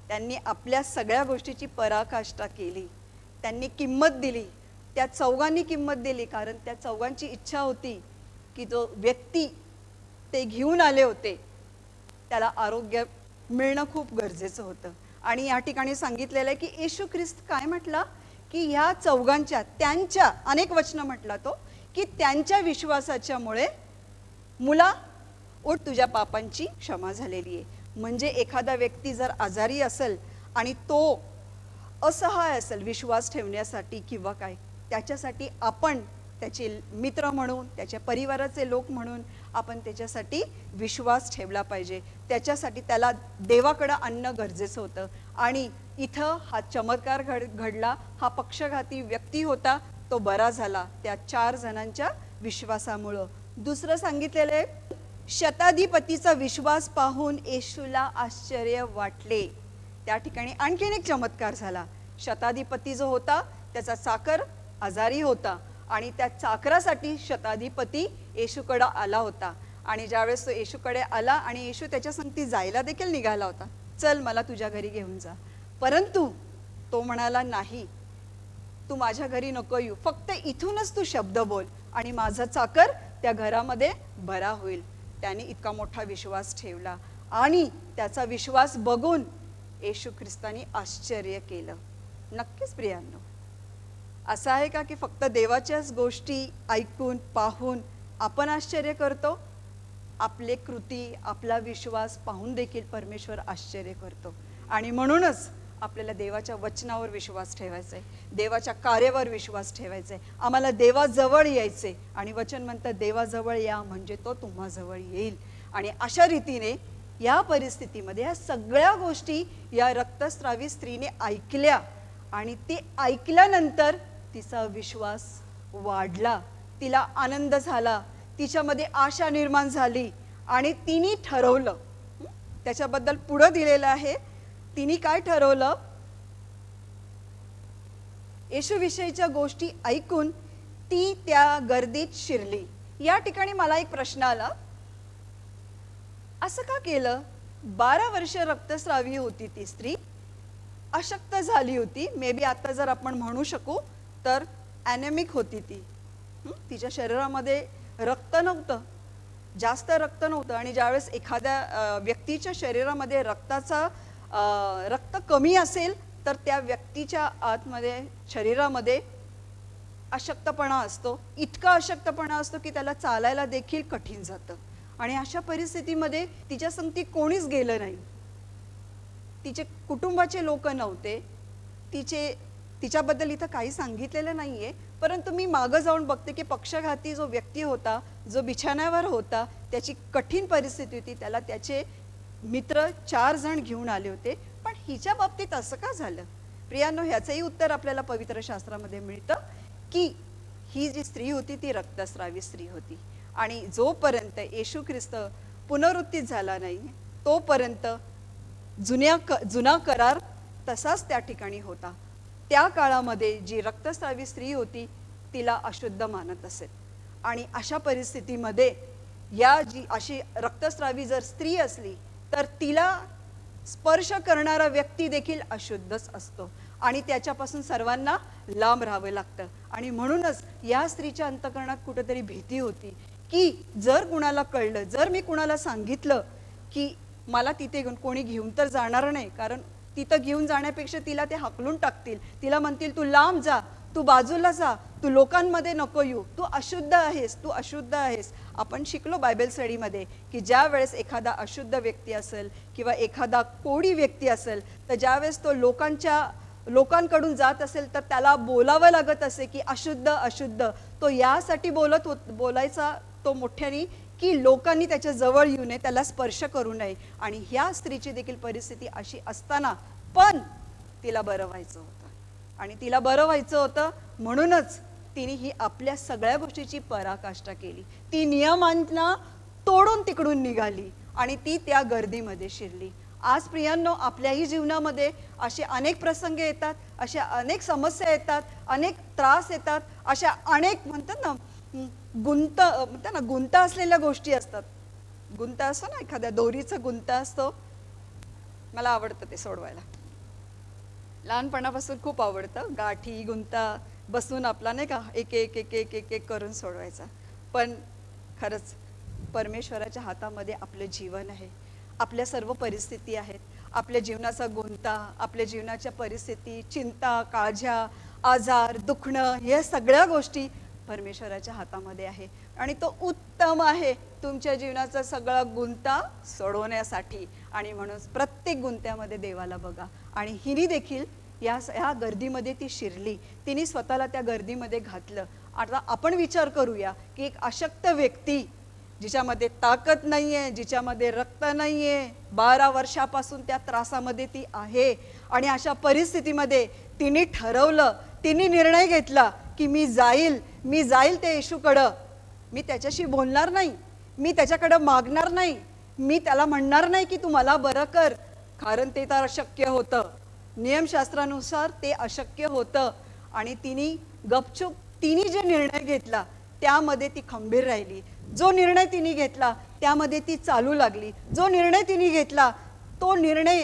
त्यांनी आपल्या सगळ्या गोष्टीची पराकाष्ठा केली. त्यांनी किंमत दिली, त्या चौघांनी किंमत दिली, कारण त्या चौघांची इच्छा होती की जो व्यक्ती ते घेऊन आले होते त्याला आरोग्य मिळणं खूप गरजेचं होतं. आणि या ठिकाणी सांगितलेलं आहे की येशू ख्रिस्त काय म्हटला की ह्या चौघांच्या, त्यांच्या, अनेक वचनं म्हटला तो की त्यांच्या विश्वासाच्यामुळे मुला, उठ, तुझ्या पापांची क्षमा झालेली आहे. म्हणजे एखादा व्यक्ती जर आजारी असेल आणि तो असहाय असेल विश्वास ठेवण्यासाठी किंवा काय, त्याच्यासाठी आपण त्याचे मित्र म्हणून, त्याच्या परिवाराचे लोक म्हणून आपण त्याच्यासाठी विश्वास ठेवला पाहिजे. त्याच्यासाठी त्याला देवाकडं आणणं गरजेचं होतं. आणि इथं हा चमत्कार घडला. हा पक्षघाती व्यक्ती होता, तो बरा झाला त्या 4 जणांच्या विश्वासामुळं. दुसरं सांगितलेलं आहे, शताधिपतीचा विश्वास पाहून येशूला आश्चर्य वाटले. त्या ठिकाणी आणखीन एक चमत्कार झाला. शताधिपती जो होता त्याचा चाकर आजारी होता आणि त्या चाकरासाठी शताधिपती येशूकडे आला होता. आणि ज्यावेळेस तो येशूकडे आला आणि येशू त्याच्या संगती जायला देखील निघाला होता, चल मला तुझ्या घरी घेऊन जा. परंतु तो म्हणाला, नाही, तू माझ्या घरी नको येऊ, फक्त इथूनच तू शब्द बोल आणि माझा चाकर त्या घरामध्ये बरा होईल. त्याने इतका मोठा विश्वास ठेवला आणि त्याचा विश्वास बघून येशू ख्रिस्तानी आश्चर्य केलं. नक्कीच प्रियांनो, असं आहे का की फक्त देवाच्याच गोष्टी ऐकून पाहून आपण आश्चर्य करतो? आपले कृती, आपला विश्वास पाहून देखील परमेश्वर आश्चर्य करतो. आणि म्हणूनच आपल्याला देवाच्या वचनावर विश्वास ठेवायचा आहे, देवाच्या कार्यावर विश्वास ठेवायचा आहे. आम्हाला देवाजवळ यायचे आणि वचन म्हणतं, देवाजवळ या म्हणजे तो तुम्हाजवळ येईल. आणि अशा रीतीने या परिस्थितीमध्ये या सगळ्या गोष्टी या रक्तस्रावी स्त्रीने ऐकल्या आणि ती ऐकल्यानंतर तिचा विश्वास वाढला, तिला आनंद झाला, तिच्यामध्ये आशा निर्माण झाली आणि तिने ठरवलं. त्याच्याबद्दल पुढं दिलेलं आहे, तिने काय ठरवलं? येशूविषयीच्या गोष्टी ऐकून ती त्या गर्दीत शिरली. या ठिकाणी मला एक प्रश्न आला, असं का केलं? 12 वर्ष रक्तस्रावी होती ती स्त्री, अशक्त झाली होती. मे बी आता जर आपण म्हणू शकू तर ॲनेमिक होती ती. तिच्या शरीरामध्ये रक्त नव्हतं, जास्त रक्त नव्हतं. आणि ज्यावेळेस एखाद्या व्यक्तीच्या शरीरामध्ये रक्त कमी असेल तर त्या व्यक्तीच्या आतमध्ये, शरीरामध्ये अशक्तपणा असतो. इतका अशक्तपणा असतो की त्याला चालायला देखील कठीण जातं. आणि अशा परिस्थितीमध्ये तिच्या संगती कोणीच गेलं नाही. तिचे कुटुंबाचे लोक नव्हते. तिच्याबद्दल इथं काही सांगितलेलं नाहीये, परंतु मी मागं जाऊन बघते की पक्षघाती जो व्यक्ती होता, जो बिछाण्यावर होता, त्याची कठीण परिस्थिती होती. त्याला त्याचे मित्र 4 जण घेऊन आले होते. पण हिच्या बाबतीत असं का झालं? प्रियांनो, ह्याचंही उत्तर आपल्याला पवित्र शास्त्रामध्ये मिळतं की ही जी स्त्री होती ती रक्तस्रावी स्त्री होती. आणि जोपर्यंत येशू ख्रिस्त पुनरुत्थित झाला नाही तोपर्यंत जुना करार तसाच त्या ठिकाणी होता. त्या काळामध्ये जी रक्तस्रावी स्त्री होती तिला अशुद्ध मानत असेल. आणि अशा परिस्थितीमध्ये अशी रक्तस्रावी जर स्त्री असली तर तिला स्पर्श करणारा व्यक्ती देखील अशुद्धच असतो आणि त्याच्यापासून सर्वांना लांब राहावं लागतं. आणि म्हणूनच या स्त्रीच्या अंतःकरणात कुठेतरी भीती होती की जर कुणाला कळलं, जर मी कुणाला सांगितलं की मला तिथे कोणी घेऊन तर जाणार नाही, कारण तिथं घेऊन जाण्यापेक्षा तिला ते हाकलून टाकतील, तिला म्हणतील तू लांब जा, तू बाजूला जा, तू लोकांमध्ये नको येऊ, तू अशुद्ध आहेस, तू अशुद्ध आहेस. आपण शिकलो बायबल स्टडीमध्ये की ज्या वेळेस एखादा अशुद्ध व्यक्ती असेल किंवा एखादा कोडी व्यक्ती असेल तर ज्यावेळेस तो लोकांकडून जात असेल तर त्याला बोलावं लागत असे की अशुद्ध अशुद्ध. तो यासाठी बोलायचा तो मोठ्याने की लोकांनी त्याच्या जवळ येऊ नये, त्याला स्पर्श करू नये. आणि ह्या स्त्रीची देखील परिस्थिती अशी असताना पण तिला बरं व्हायचं होतं. आणि तिला बरं व्हायचं होतं म्हणूनच तिने ही आपल्या सगळ्या गोष्टीची पराकाष्ठा केली. ती नियमांना तोडून तिकडून निघाली आणि ती त्या गर्दीमध्ये शिरली. आज प्रियांनो, आपल्याही जीवनामध्ये असे अनेक प्रसंग येतात, अशा अनेक समस्या येतात, अनेक त्रास येतात, अशा अनेक म्हणतात ना गुंता असलेल्या गोष्टी असतात. गुंता असतो ना, एखाद्या दोरीचा गुंता असतो, मला आवडतं ते सोडवायला, लहानपणापासून खूप आवडतं. गाठी गुंता बसून आपला नाही का एक एक एक एक एक एक करून सोडवायचा. पण खरंच परमेश्वराच्या हातामध्ये आपलं जीवन आहे, आपल्या सर्व परिस्थिती आहेत. आपल्या जीवनाचा गुंता, आपल्या जीवनाच्या परिस्थिती, चिंता, काळज्या, आजार, दुखणं, या सगळ्या गोष्टी परमेश्वराच्या हातामध्ये आहे. आणि तो उत्तम आहे तुमच्या जीवनाचा सगळा गुंता सोडवण्यासाठी. आणि म्हणून प्रत्येक गुंत्यामध्ये देवाला बघा. आणि हिने देखील ह्या गर्दीमध्ये ती शिरली, तिने स्वतःला त्या गर्दीमध्ये घातलं. आता आपण विचार करूया की एक अशक्त व्यक्ती जिच्यामध्ये ताकद नाहीये, जिच्यामध्ये रक्त नाहीये, 12 वर्षापासून त्या त्रासामध्ये ती आहे, आणि अशा परिस्थितीमध्ये तिने ठरवलं, तिने निर्णय घेतला की मी जाईल त्या येशूकडं. मी त्याच्याशी बोलणार नाही, मी त्याच्याकडं मागणार नाही, मी त्याला म्हणणार नाही की तू मला बरं कर, कारण ते तर अशक्य होतं. नियमशास्त्रानुसार ते अशक्य होतं. आणि तिने जे निर्णय घेतला त्यामध्ये ती खंबीर राहिली. जो निर्णय तिने घेतला त्यामध्ये ती चालू लागली. जो निर्णय तिने घेतला तो निर्णय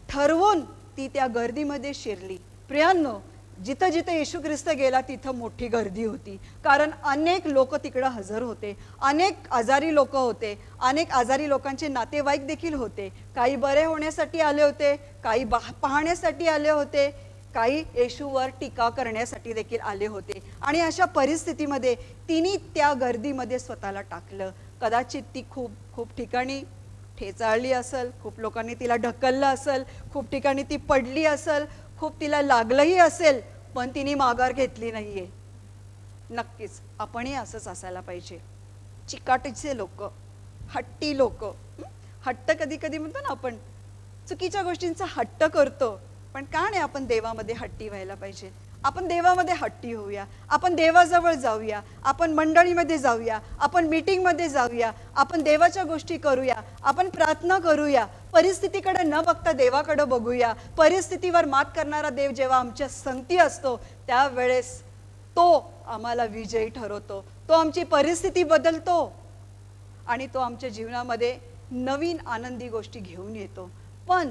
ठरवून ती त्या गर्दीमध्ये शिरली. प्रियांनो, जिथं जिथं येशू ख्रिस्त गेला तिथं मोठी गर्दी होती, कारण अनेक लोक तिकडं हजर होते. अनेक आजारी लोक होते, अनेक आजारी लोकांचे नातेवाईक देखील होते. काही बरे होण्यासाठी आले होते, काही पाहण्यासाठी आले होते, काही येशूवर टीका करण्यासाठी देखील आले होते. आणि अशा परिस्थितीमध्ये तिने त्या गर्दीमध्ये स्वतःला टाकलं. कदाचित ती खूप ठिकाणी ठेचाळली असेल, खूप लोकांनी तिला ढकललं असेल, खूप ठिकाणी ती पडली असेल, खूप तिला लागलंही असेल, पण तिने माघार घेतली नाहीये. नक्कीच आपणही असंच असायला पाहिजे. चिकाटीचे लोक, हट्टी लोक, हट्ट कधी कधी म्हणतो ना आपण, चुकीच्या गोष्टींचा हट्ट करतो, पण का नाही आपण देवामध्ये हट्टी व्हायला पाहिजे. आपण देवामध्ये हट्टी होऊया, आपण देवाजवळ जाऊया, आपण मंडळीमध्ये जाऊया, आपण मीटिंगमध्ये जाऊया, आपण देवाच्या गोष्टी करूया, आपण प्रार्थना करूया, परिस्थितीकडे न बघता देवाकडे बघूया. परिस्थितीवर मात करणारा देव जेव्हा आमच्या संगती असतो त्यावेळेस तो आम्हाला विजयी ठरवतो, तो आमची परिस्थिती बदलतो आणि तो आमच्या जीवनामध्ये नवीन आनंदी गोष्टी घेऊन येतो. पण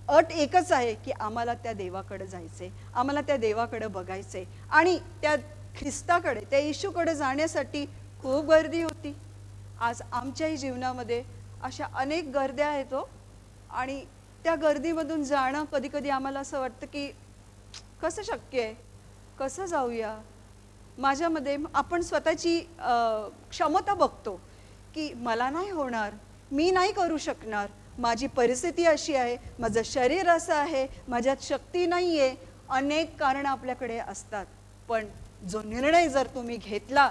अट एकच आहे की आम्हाला त्या देवाकडे जायचे, आम्हाला त्या देवाकडे बघायचे. आणि त्या ख्रिस्ताकडे, त्या येशूकडे जाण्यासाठी खूप गर्दी होती. आज आमच्याही जीवनामध्ये अशा अनेक गर्द्या आहेत हो. आणि त्या गर्दीमधून जाणं कधी कधी आम्हाला असं वाटतं की कसं शक्य आहे, कसं जाऊया. माझ्यामध्ये आपण स्वतःची क्षमता बघतो की मला नाही होणार, मी नाही करू शकणार, माझी परिस्थिती अशी आहे, माझं शरीर असं आहे, माझ्यात शक्ती नाही आहे. अनेक कारणं आपल्याकडे असतात. पण जो निर्णय जर तुम्ही घेतला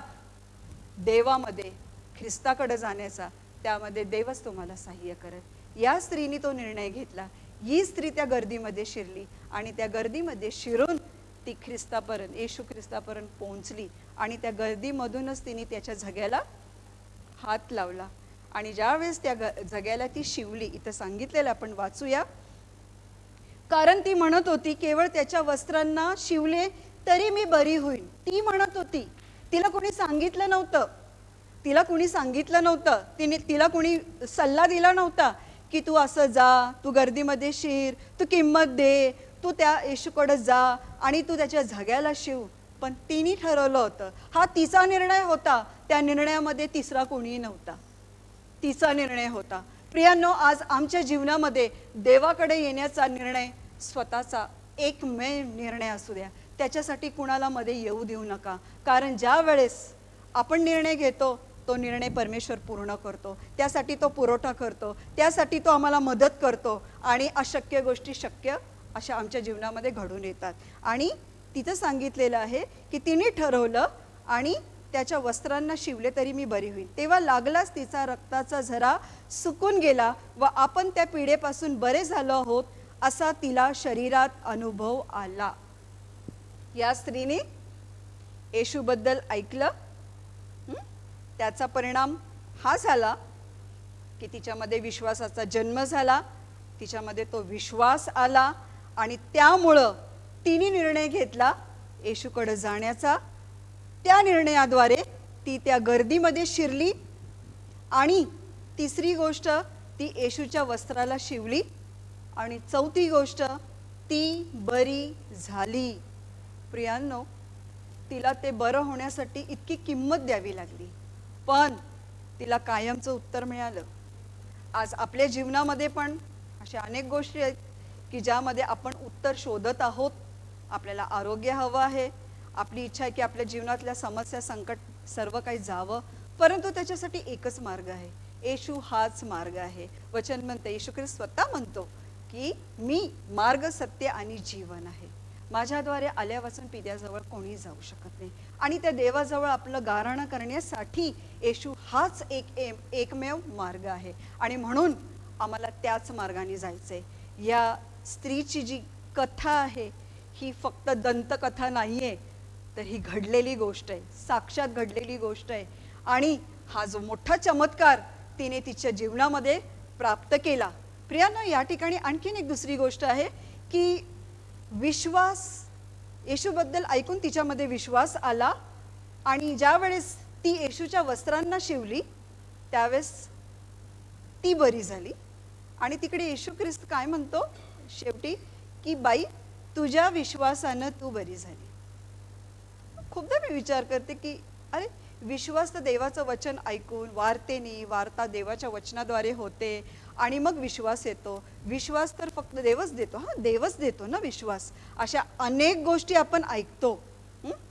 देवामध्ये, ख्रिस्ताकडे जाण्याचा, त्यामध्ये देवच तुम्हाला सहाय्य करेल. या स्त्रीने तो निर्णय घेतला. ही स्त्री त्या गर्दीमध्ये शिरली आणि त्या गर्दीमध्ये शिरून ती ख्रिस्तापर्यंत, येशू ख्रिस्तापर्यंत पोहोचली. आणि त्या गर्दीमधूनच तिने त्याच्या झग्याला हात लावला. आणि ज्यावेळेस त्या झग्याला ती शिवली, इथं सांगितलेलं आपण वाचूया. कारण ती म्हणत होती, केवळ त्याच्या वस्त्रांना शिवले तरी मी बरी होईल. ती म्हणत होती, तिला कोणी सांगितलं नव्हतं, तिला कोणी सल्ला दिला नव्हता की तू असं जा, तू गर्दीमध्ये शिर, तू किंमत दे, तू त्या येशूकडे जा आणि तू त्याच्या झग्याला शिव. पण तिने ठरवलं होतं. हा तिचा निर्णय होता. त्या निर्णयामध्ये तिसरा कोणीही नव्हता. तिचा निर्णय होता. प्रियांनो, आज आमच्या जीवनामध्ये देवाकडे येण्याचा निर्णय स्वतःचा एकमेव निर्णय असू द्या. त्याच्यासाठी कुणाला मध्ये येऊ देऊ नका. कारण ज्या वेळेस आपण निर्णय घेतो तो निर्णय परमेश्वर पूर्ण करतो. त्यासाठी तो पुरवठा करतो, त्यासाठी तो आम्हाला मदत करतो आणि अशक्य गोष्टी शक्य अशा आमच्या जीवनामध्ये घडून येतात. आणि तिथं सांगितलेलं आहे की तिने ठरवलं आणि त्याच्या वस्त्रांना शिवले तरी मी बरी होईल. तेव्हा लागलाच तिचा रक्ताचा झरा सुकून गेला व आपण त्या पिढेपासून बरे झालो आहोत असा तिला शरीरात अनुभव आला. या स्त्रीने येशूबद्दल ऐकलं. त्याचा परिणाम हा झाला की तिच्यामध्ये विश्वासाचा जन्म झाला, तिच्यामध्ये तो विश्वास आला आणि त्यामुळं तिने निर्णय घेतला येशूकडे जाण्याचा. त्या निर्णयाद्वारे ती त्या गर्दीमध्ये शिरली आणि तिसरी गोष्ट ती येशूच्या वस्त्राला शिवली आणि चौथी गोष्ट ती बरी झाली. प्रियांनो, तिला ते बरं होण्यासाठी इतकी किंमत द्यावी लागली, पण तिला कायमचं उत्तर मिळालं. आज आपल्या जीवनामध्ये पण अशा अनेक गोष्टी आहेत की ज्यामध्ये आपण उत्तर शोधत आहोत. आपल्याला आरोग्य हवं आहे, आपली इच्छा आहे की आपल्या जीवनातल्या समस्या, संकट सर्व काही जावं, परंतु त्याच्यासाठी एकच मार्ग आहे. येशू हाच मार्ग आहे. वचन म्हणते, येशू ख्रिस्त स्वतः म्हणतो की मी मार्ग, सत्य आणि जीवन आहे. माझ्याद्वारे आल्यावाचून पित्याजवळ कोणी जाऊ शकत नाही. आणि त्या देवाजवळ आपलं गाराणं करण्यासाठी येशू हाच एकमेव मार्ग आहे. आणि म्हणून आम्हाला त्याच मार्गाने जायचंय. या स्त्रीची जी कथा आहे ही फक्त दंतकथा नाहीये, तर ही घडलेली गोष्ट आहे, साक्षात घडलेली गोष्ट आहे. आणि हा जो मोठा चमत्कार तिने तिच्या जीवनामध्ये प्राप्त केला. प्रियांनो, या ठिकाणी आणखीन एक दुसरी गोष्ट आहे की विश्वास, येशूबद्दल ऐकून तिच्यामध्ये विश्वास आला. आणि ज्या वेळेस ती येशूच्या वस्त्रांना शिवली त्यावेळेस ती बरी झाली. आणि तिकडे येशू ख्रिस्त काय म्हणतो शेवटी की बाई, तुझ्या विश्वासानं तू बरी झाली. खूपदा मी विचार करते की अरे, विश्वास तर देवाचं वचन ऐकून, वार्तेने, वार्ता देवाच्या वचनाद्वारे होते आणि मग विश्वास येतो. विश्वास तर फक्त देवच देतो. हा, देवच देतो ना विश्वास. अशा अनेक गोष्टी आपण ऐकतो,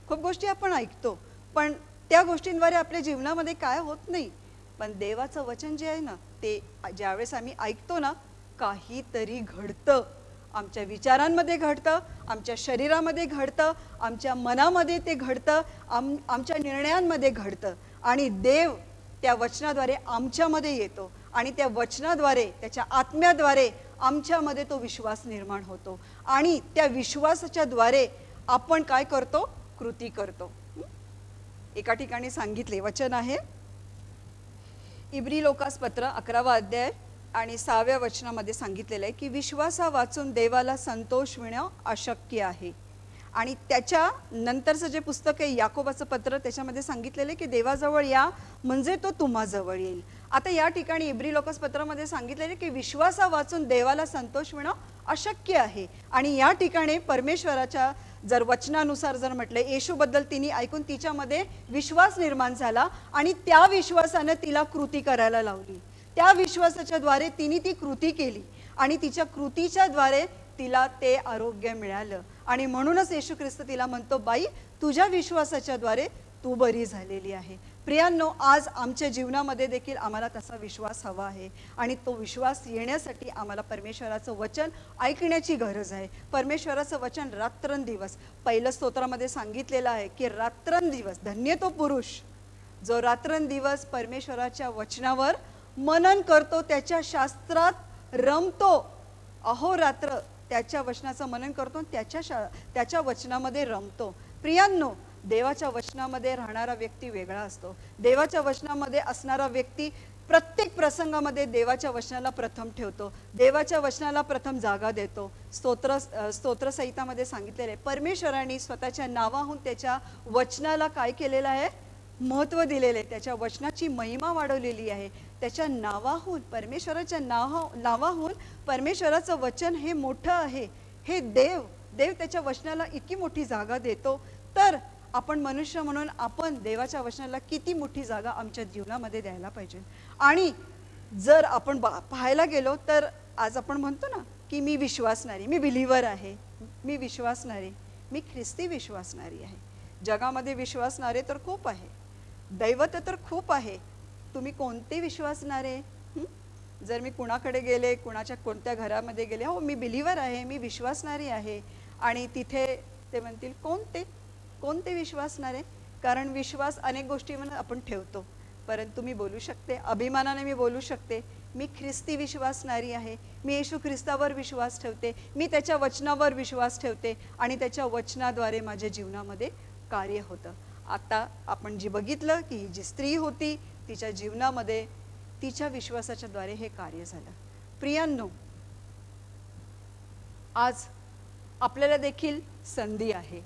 खूप गोष्टी आपण ऐकतो, पण त्या गोष्टींद्वारे आपल्या जीवनामध्ये काय होत नाही. पण देवाचं वचन जे आहे ना, ते ज्यावेळेस आम्ही ऐकतो ना, काहीतरी घडतं. आमच्या विचारांमध्ये घडतं, आमच्या शरीरामध्ये घडतं, आमच्या मनामध्ये ते घडतं, आमच्या निर्णयांमध्ये घडतं. आणि देव त्या वचनाद्वारे आमच्यामध्ये येतो आणि त्या वचनाद्वारे, त्याच्या आत्म्याद्वारे आमच्यामध्ये तो विश्वास निर्माण होतो. आणि त्या विश्वासाच्या द्वारे आपण काय करतो? कृती करतो. एका ठिकाणी सांगितले वचन आहे, इब्री लोकास पत्र 11वा अध्याय आणि 6व्या वचनामध्ये सांगितलेलं आहे की विश्वासा वाचून देवाला संतोष मिळणं अशक्य आहे. आणि त्याच्या नंतरचं जे पुस्तक आहे याकोबाचं पत्र, त्याच्यामध्ये सांगितलेलं आहे की देवाजवळ या म्हणजे तो तुम्हाजवळ येईल. आता या ठिकाणी इब्री लोकास पत्रामध्ये सांगितलेले की विश्वासा वाचून देवाला संतोष मिळणं अशक्य आहे. आणि या ठिकाणी परमेश्वराच्या जर वचनानुसार जर म्हटलं, येशूबद्दल तिने ऐकून तिच्यामध्ये विश्वास निर्माण झाला आणि त्या विश्वासानं तिला कृती करायला लावली. त्या विश्वासाच्या द्वारे तिने ती कृती केली आणि तिच्या कृतीच्या द्वारे तिला ते आरोग्य मिळालं. आणि म्हणूनच येशू ख्रिस्त तिला म्हणतो, बाई, तुझ्या विश्वासाच्या द्वारे तू बरी झालेली आहे. प्रियांनो, आज आमच्या जीवनामध्ये देखील आम्हाला तसा विश्वास हवा आहे. आणि तो विश्वास येण्यासाठी आम्हाला परमेश्वराचं वचन ऐकण्याची गरज आहे. परमेश्वराचं वचन रात्रंदिवस, पहिलं स्तोत्रामध्ये सांगितलेलं आहे की रात्रंदिवस, धन्य तो पुरुष जो रात्रंदिवस परमेश्वराच्या वचनावर मनन करतो, त्याच्या शास्त्रात रमतो. अहोरात्र त्याच्या वचनाचं मनन करतो, त्याच्या वचनामध्ये रमतो. प्रियांनो, देवाच्या वचनामध्ये राहणारा व्यक्ती वेगळा असतो. देवाच्या वचनामध्ये असणारा व्यक्ती प्रत्येक प्रसंगामध्ये देवाच्या वचनाला प्रथम ठेवतो, देवाच्या वचनाला प्रथम जागा देतो. स्तोत्रसहितामध्ये सांगितलेलं आहे, परमेश्वराने स्वतःच्या नावाहून त्याच्या वचनाला काय केलेलं आहे? महत्त्व दिलेलं आहे. त्याच्या वचनाची महिमा वाढवलेली आहे. त्याच्या नावाहून, परमेश्वराच्या नावाहून परमेश्वराचं वचन हे मोठं आहे. हे देव त्याच्या वचनाला इतकी मोठी जागा देतो. तर आपण मनुष्य म्हणून आपण देवाच्या वचनाला किती मोठी जागा आमच्या जीवनामध्ये द्यायला पाहिजे. आणि जर आपण पाहायला गेलो तर आज आपण म्हणतो ना की मी विश्वासणारी, मी बिलीवर आहे, मी विश्वासणारी, मी ख्रिस्ती विश्वासणारी आहे. जगामध्ये विश्वासणारे तर खूप आहे, दैवत तर खूप आहे. तुम्ही कोणते विश्वासणारे? जर मी कुणाकडे गेले, कुणाच्या कोणत्या घरामध्ये गेले, हो मी बिलीवर आहे, मी विश्वासणारी आहे, आणि तिथे ते म्हणतील कोणते विश्वासणारे? कारण विश्वास अनेक गोष्टींवर आपण ठेवतो. परंतु मी बोलू शकते, अभिमानाने मी बोलू शकते, मी ख्रिस्ती विश्वासणारी आहे. मी येशू ख्रिस्तावर विश्वास ठेवते, मी त्याच्या वचनावर विश्वास ठेवते आणि त्याच्या वचनाद्वारे माझ्या जीवनामध्ये कार्य होतं. आता आपण जे बघितलं की ही जी स्त्री होती, तिच्या जीवनामध्ये तिच्या विश्वासाच्या द्वारे हे कार्य झालं. प्रियांनो, आज आपल्याला देखील संधी आहे.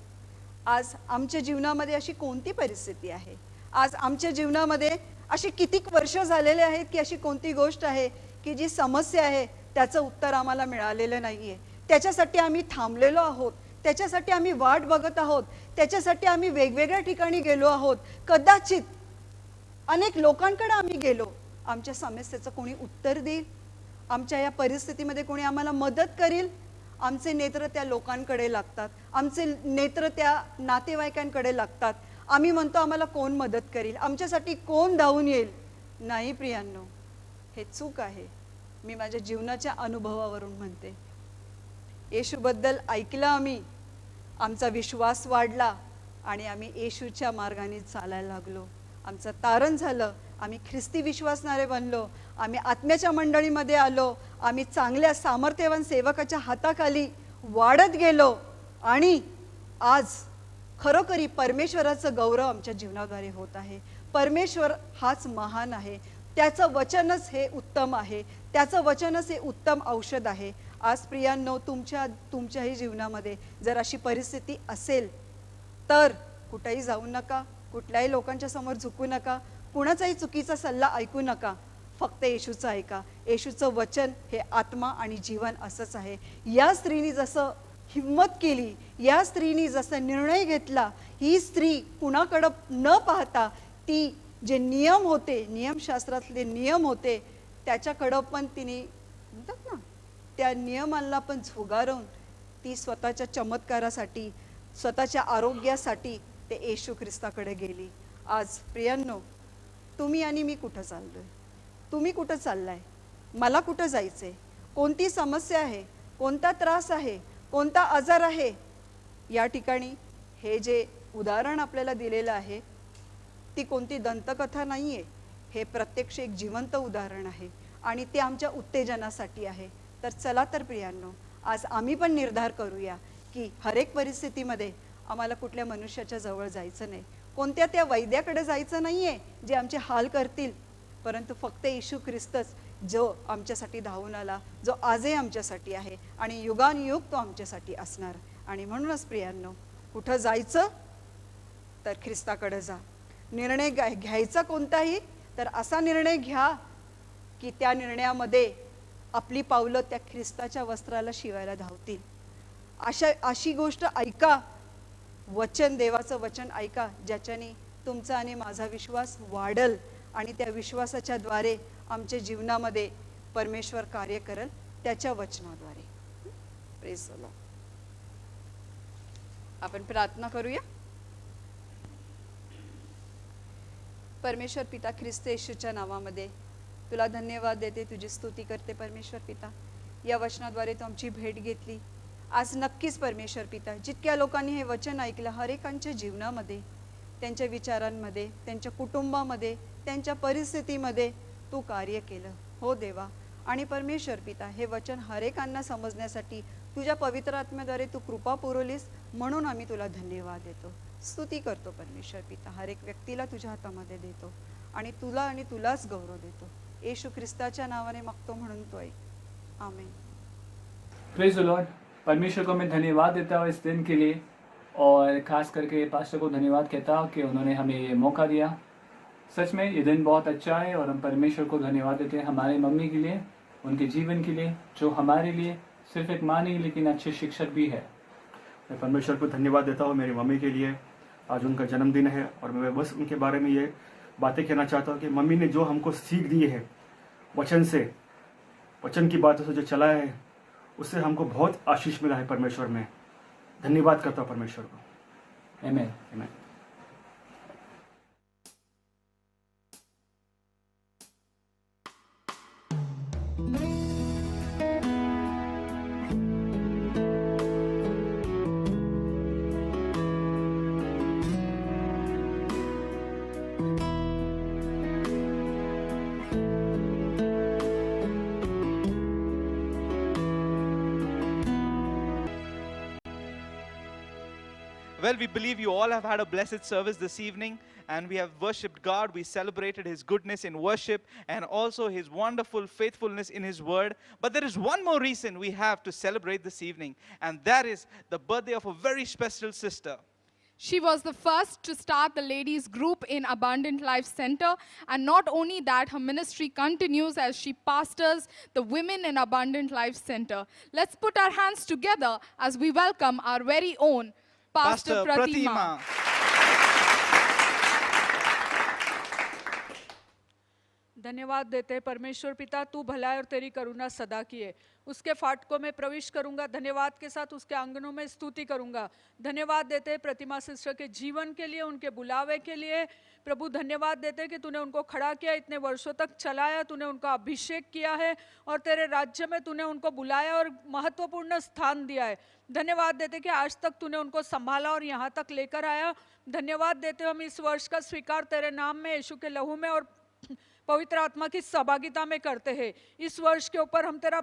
आज आमच्या जीवनामध्ये अशी कोणती परिस्थिती आहे? आज आमच्या जीवनामध्ये अशी कितीक वर्ष झालेले आहेत की अशी कोणती गोष्ट आहे की जी समस्या आहे त्याचं उत्तर आम्हाला मिळालेलं नाहीये. त्याच्यासाठी आम्ही थांबलेलो आहोत, त्याच्यासाठी आम्ही वाट बघत आहोत, त्याच्यासाठी आम्ही वेगवेगळ्या ठिकाणी गेलो आहोत. कदाचित अनेक लोकांकडे आम्ही गेलो, आमच्या समस्येचं कोणी उत्तर देईल, आमच्या या परिस्थितीमध्ये कोणी आम्हाला मदत करेल. आमचे नेत्र त्या लोकांकडे लागतात, आमचे नेत्र त्या नातेवाईकांकडे लागतात. आम्ही म्हणतो आम्हाला कोण मदत करेल, आमच्यासाठी कोण धावून येईल. नाही प्रियांनो, हे चूक आहे. मी माझ्या जीवनाच्या अनुभवावरून म्हणते. येशूबद्दल ऐकलं आम्ही आमचा विश्वास वाढला आणि आम्ही येशूच्या मार्गाने चालायला लागलो. आमचं तारण झालं, आम्ही ख्रिस्ती विश्वासणारे बनलो, आम्ही आत्म्याच्या मंडळीमध्ये आलो, आम्ही चांगल्या सामर्थ्यवान सेवकाच्या हाताखाली वाढत गेलो आणि आज खरोखरी परमेश्वराचं गौरव आमच्या जीवनाद्वारे होत आहे. परमेश्वर हाच महान आहे, त्याचं वचनच हे उत्तम आहे, त्याचं वचनच हे उत्तम औषध आहे. आज प्रियांनो, तुमच्याही जीवनामध्ये जर अशी परिस्थिती असेल तर कुठेही जाऊ नका, कुठल्याही लोकांच्या समोर झुकू नका, कुणाचाही चुकीचा सल्ला ऐकू नका. फक्त येशूचं ऐका. येशूचं वचन हे आत्मा आणि जीवन असंच आहे. या स्त्रीने जसं हिम्मत केली, या स्त्रीने जसं निर्णय घेतला, ही स्त्री कुणाकडं न पाहता ती जे नियम होते, नियमशास्त्रातले नियम होते त्याच्याकडं पण तिने म्हणतात ना, त्या नियमांना पण झुगारून ती स्वतःच्या चमत्कारासाठी, स्वतःच्या आरोग्यासाठी ते येशू ख्रिस्ताकडे गेली. आज प्रियांनो, तुम्ही आणि मी कुठं चाललोय? तुम्ही कुठं चाललाय? मला कुठं जायचंय? कोणती समस्या आहे? कोणता त्रास आहे? कोणता आजार आहे? या ठिकाणी हे जे उदाहरण आपल्याला दिलेलं आहे ती कोणती दंतकथा नाही आहे, हे प्रत्यक्ष एक जिवंत उदाहरण आहे आणि ते आमच्या उत्तेजनासाठी आहे. तर चला तर प्रियांनो, आज आम्ही पण निर्धार करूया की हर एक परिस्थितीमध्ये आम्हाला कुठल्या मनुष्याच्या जवळ जायचं नाही, कोणत्या त्या वैद्याकडे जायचं नाही आहे जे आमचे हाल करतील, परंतु फक्त येशू ख्रिस्तच जो आमच्यासाठी धावून आला, जो आजही आमच्यासाठी आहे आणि युगानुयुग तो आमच्यासाठी असणार. आणि म्हणूनच प्रियांनो, कुठं जायचं तर ख्रिस्ताकडे जा. निर्णय घ्यायचा कोणताही तर असा निर्णय घ्या की त्या निर्णयामध्ये आपली पावलं त्या ख्रिस्ताच्या वस्त्राला शिवायला धावतील. अशी गोष्ट ऐका, वचन, देवाचं वचन ऐका, ज्याच्याने तुमचा आणि माझा विश्वास वाढल आणि त्या विश्वासाच्या द्वारे आमच्या जीवनामध्ये परमेश्वर कार्य करेल त्याच्या वचनाद्वारे. Praise the Lord. आपण प्रार्थना करूया. परमेश्वर पिता, ख्रिस्त येशूच्या नावामध्ये तुला धन्यवाद देते, तुझी स्तुती करते. परमेश्वर पिता, या वचनाद्वारे तू आमची भेट घेतली. आज नक्कीच परमेश्वर पिता, जितक्या लोकांनी हे वचन ऐकलं, हर एकांच्या जीवनामध्ये, त्यांच्या विचारांमध्ये, त्यांच्या कुटुंबामध्ये, त्यांच्या परिस्थितीमध्ये तू कार्य केलं. हो देवा. आणि परमेश्वर पिता, हे वचन हर एकांना समजण्यासाठी तुझ्या पवित्र आत्म्याद्वारे तू कृपा पुरवलीस, म्हणून आम्ही तुला धन्यवाद देतो, स्तुती करतो. परमेश्वर पिता, हर एक व्यक्तीला तुझ्या हातामध्ये देतो आणि तुलाच गौरव देतो. येशू ख्रिस्ताच्या नावाने मागतो म्हणून तो ऐक. आमेन. Praise the Lord. परमेश्वर को मैं धन्यवाद देता हूँ इस दिन के लिए, और ख़ास करके पास्टर को धन्यवाद कहता हूँ कि उन्होंने हमें ये मौका दिया. सच में ये दिन बहुत अच्छा है और हम परमेश्वर को धन्यवाद देते हैं हमारे मम्मी के लिए, उनके जीवन के लिए, जो हमारे लिए सिर्फ एक माँ नहीं लेकिन अच्छे शिक्षक भी है. मैं परमेश्वर को धन्यवाद देता हूँ मेरी मम्मी के लिए. आज उनका जन्मदिन है और मैं बस उनके बारे में ये बातें कहना चाहता हूँ कि मम्मी ने जो हमको सीख दी है वचन से, वचन की बातों से जो चला है, उससे हमको बहुत आशीष मिला है परमेश्वर में. धन्यवाद करता हूँ परमेश्वर को. आमीन. आमीन. Well, we believe you all have had a blessed service this evening, and we have worshipped God. We celebrated His goodness in worship and also His wonderful faithfulness in His word. But there is one more reason we have to celebrate this evening, and that is the birthday of a very special sister. She was the first to start the ladies group in Abundant Life Center, and not only that, her ministry continues as she pastors the women in Abundant Life Center. Let's put our hands together as we welcome our very own Pastor Pratima. धन्यवाद देते हैं परमेश्वर पिता, तू भला है और तेरी करुणा सदा की है। उसके फाटकों में प्रवेश करूंगा, धन्यवाद के साथ उसके आंगनों में स्तुति करूंगा। धन्यवाद देते हैं प्रतिमा सिस्टर के जीवन के लिए, उनके बुलावे के लिए। प्रभु धन्यवाद देते हैं कि तूने उनको खड़ा किया, इतने वर्षों तक चलाया, तूने उनका अभिषेक किया है और तेरे राज्य में तूने उनको बुलाया और महत्वपूर्ण स्थान दिया है। धन्यवाद देते हैं कि आज तक तूने उनको संभाला और यहाँ तक लेकर आया। धन्यवाद देते हैं हम इस वर्ष का स्वीकार तेरे नाम में, यीशु के लहू में और पवित्र आत्मा की सहभागिता में करते हैं। इस वर्ष के ऊपर हम तेरा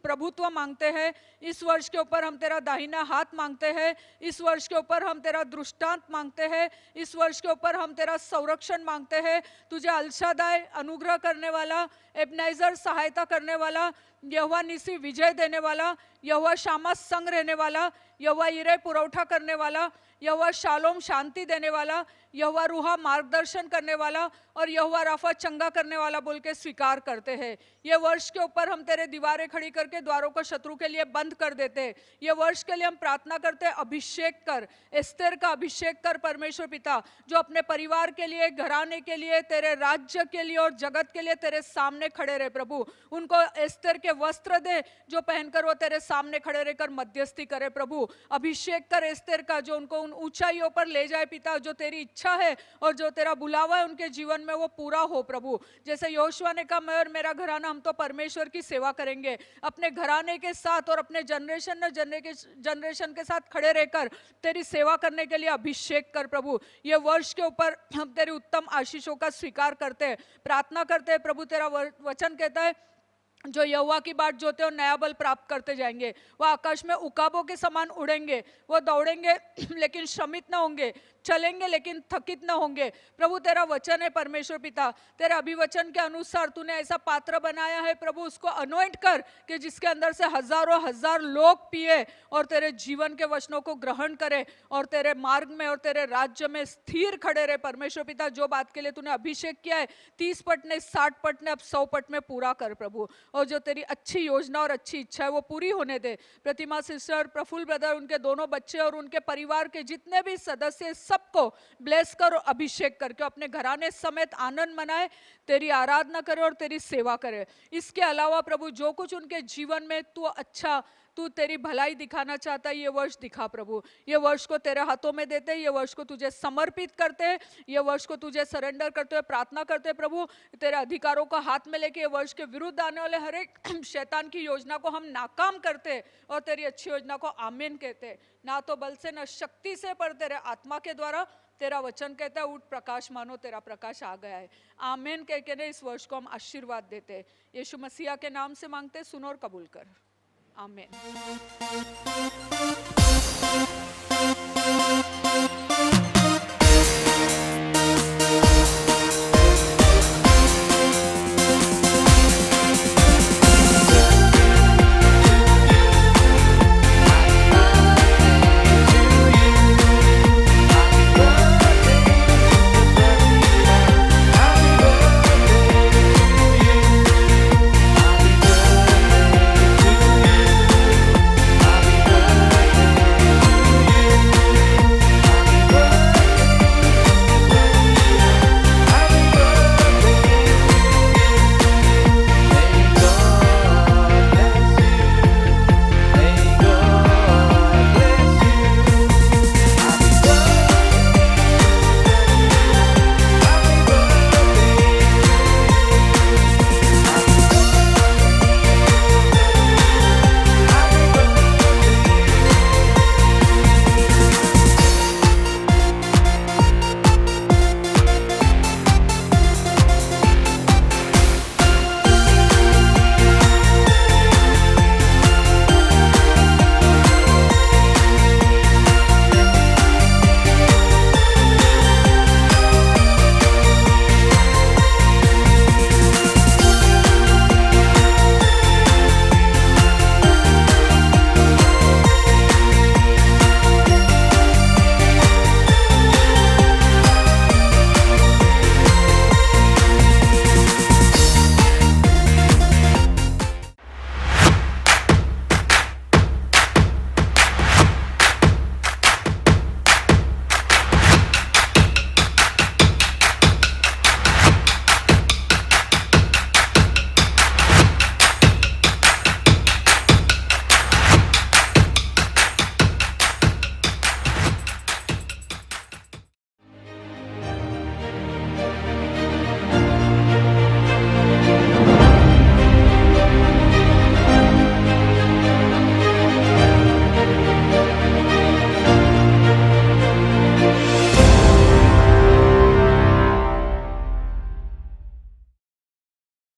प्रभुत्व मांगते हैं, इस वर्ष के ऊपर हम तेरा दाहिना हाथ मांगते हैं, इस वर्ष के ऊपर हम तेरा दृष्टांत मांगते हैं, इस वर्ष के ऊपर हम तेरा संरक्षण मांगते हैं। तुझे अल्शादाय अनुग्रह करने वाला, एबनाइजर सहायता करने वाला, यहोवा निसी विजय देने वाला, यहोवा शामा संग रहने वाला, यहोवा इरे पुरौठा करने वाला, यहोवा शालोम शांति देने वाला, यहोवा रूहा मार्गदर्शन करने वाला और यहोवा राफा चंगा करने वाला बोल के स्वीकार करते हैं। ये वर्ष के ऊपर हम तेरे दीवारें खड़ी करके द्वारों को शत्रु के लिए बंद कर देते हैं। ये वर्ष के लिए हम प्रार्थना करते हैं, अभिषेक कर, एस्तेर का अभिषेक कर परमेश्वर पिता, जो अपने परिवार के लिए, घराने के लिए, तेरे राज्य के लिए और जगत के लिए तेरे सामने खड़े रहे। प्रभु उनको एस्तेर के वस्त्र दे जो पहनकर वो तेरे सामने खड़े रहकर मध्यस्थी करे। प्रभु अभिषेक कर एस्तेर का, जो उनको उन ऊंचाइयों पर ले जाए पिता, जो तेरी इच्छा है और जो तेरा बुलावा है उनके जीवन में वो पूरा हो। प्रभु जैसे योशुआ ने कहा, मैं और मेरा घराना हम तो परमेश्वर की सेवा करेंगे, अपने घराने के साथ और अपने जनरेशन के साथ खड़े रहकर तेरी सेवा करने के लिए अभिषेक कर। प्रभु ये वर्ष के ऊपर हम तेरी उत्तम आशीषों का स्वीकार करते हैं, प्रार्थना करते हैं। प्रभु तेरा वचन कहता है, जो यहोवा की बाट जोते और नया बल प्राप्त करते जाएंगे, वो आकाश में उकाबों के समान उड़ेंगे, वो दौड़ेंगे लेकिन श्रमित न होंगे, चलेंगे लेकिन थकित न होंगे। प्रभु तेरा वचन है परमेश्वर पिता, तेरे अभिवचन के अनुसार तूने ऐसा पात्र बनाया है प्रभु, उसको अनॉइंट कर कि जिसके अंदर से हजारों हजार लोग पिए और तेरे जीवन के वचनों को ग्रहण करे और तेरे मार्ग में और तेरे राज्य में स्थिर खड़े रहे। परमेश्वर पिता जो बात के लिए तूने अभिषेक किया है, 30 पट ने, 60 पट ने, अब 100 पट में पूरा कर प्रभु, और जो तेरी अच्छी योजना और अच्छी इच्छा है वो पूरी होने दे। प्रतिमा सिस्टर, प्रफुल्ल ब्रदर, उनके दोनों बच्चे और उनके परिवार के जितने भी सदस्य, सबको ब्लेस कर और अभिषेक करके अपने घराने समेत आनंद मनाए, तेरी आराधना करे और तेरी सेवा करे। इसके अलावा प्रभु जो कुछ उनके जीवन में तू अच्छा, तू तेरी भलाई दिखाना चाहता है, ये वर्ष दिखा प्रभु। ये वर्ष को तेरे हाथों में देते हैं, ये वर्ष को तुझे समर्पित करते हैं, ये वर्ष को तुझे सरेंडर करते हुए प्रार्थना करते हैं प्रभु। तेरे अधिकारों को हाथ में लेके ये वर्ष के विरुद्ध आने वाले हर एक शैतान की योजना को हम नाकाम करते हैं और तेरी अच्छी योजना को आमीन कहते हैं। ना तो बल से, ना शक्ति से, पर तेरे आत्मा के द्वारा। तेरा वचन कहता है, उठ प्रकाश मानो, तेरा प्रकाश आ गया है। आमीन कह के इस वर्ष को हम आशीर्वाद देते हैं। यीशु मसीहा के नाम से मांगते, सुनो और कबूल कर। आमीन।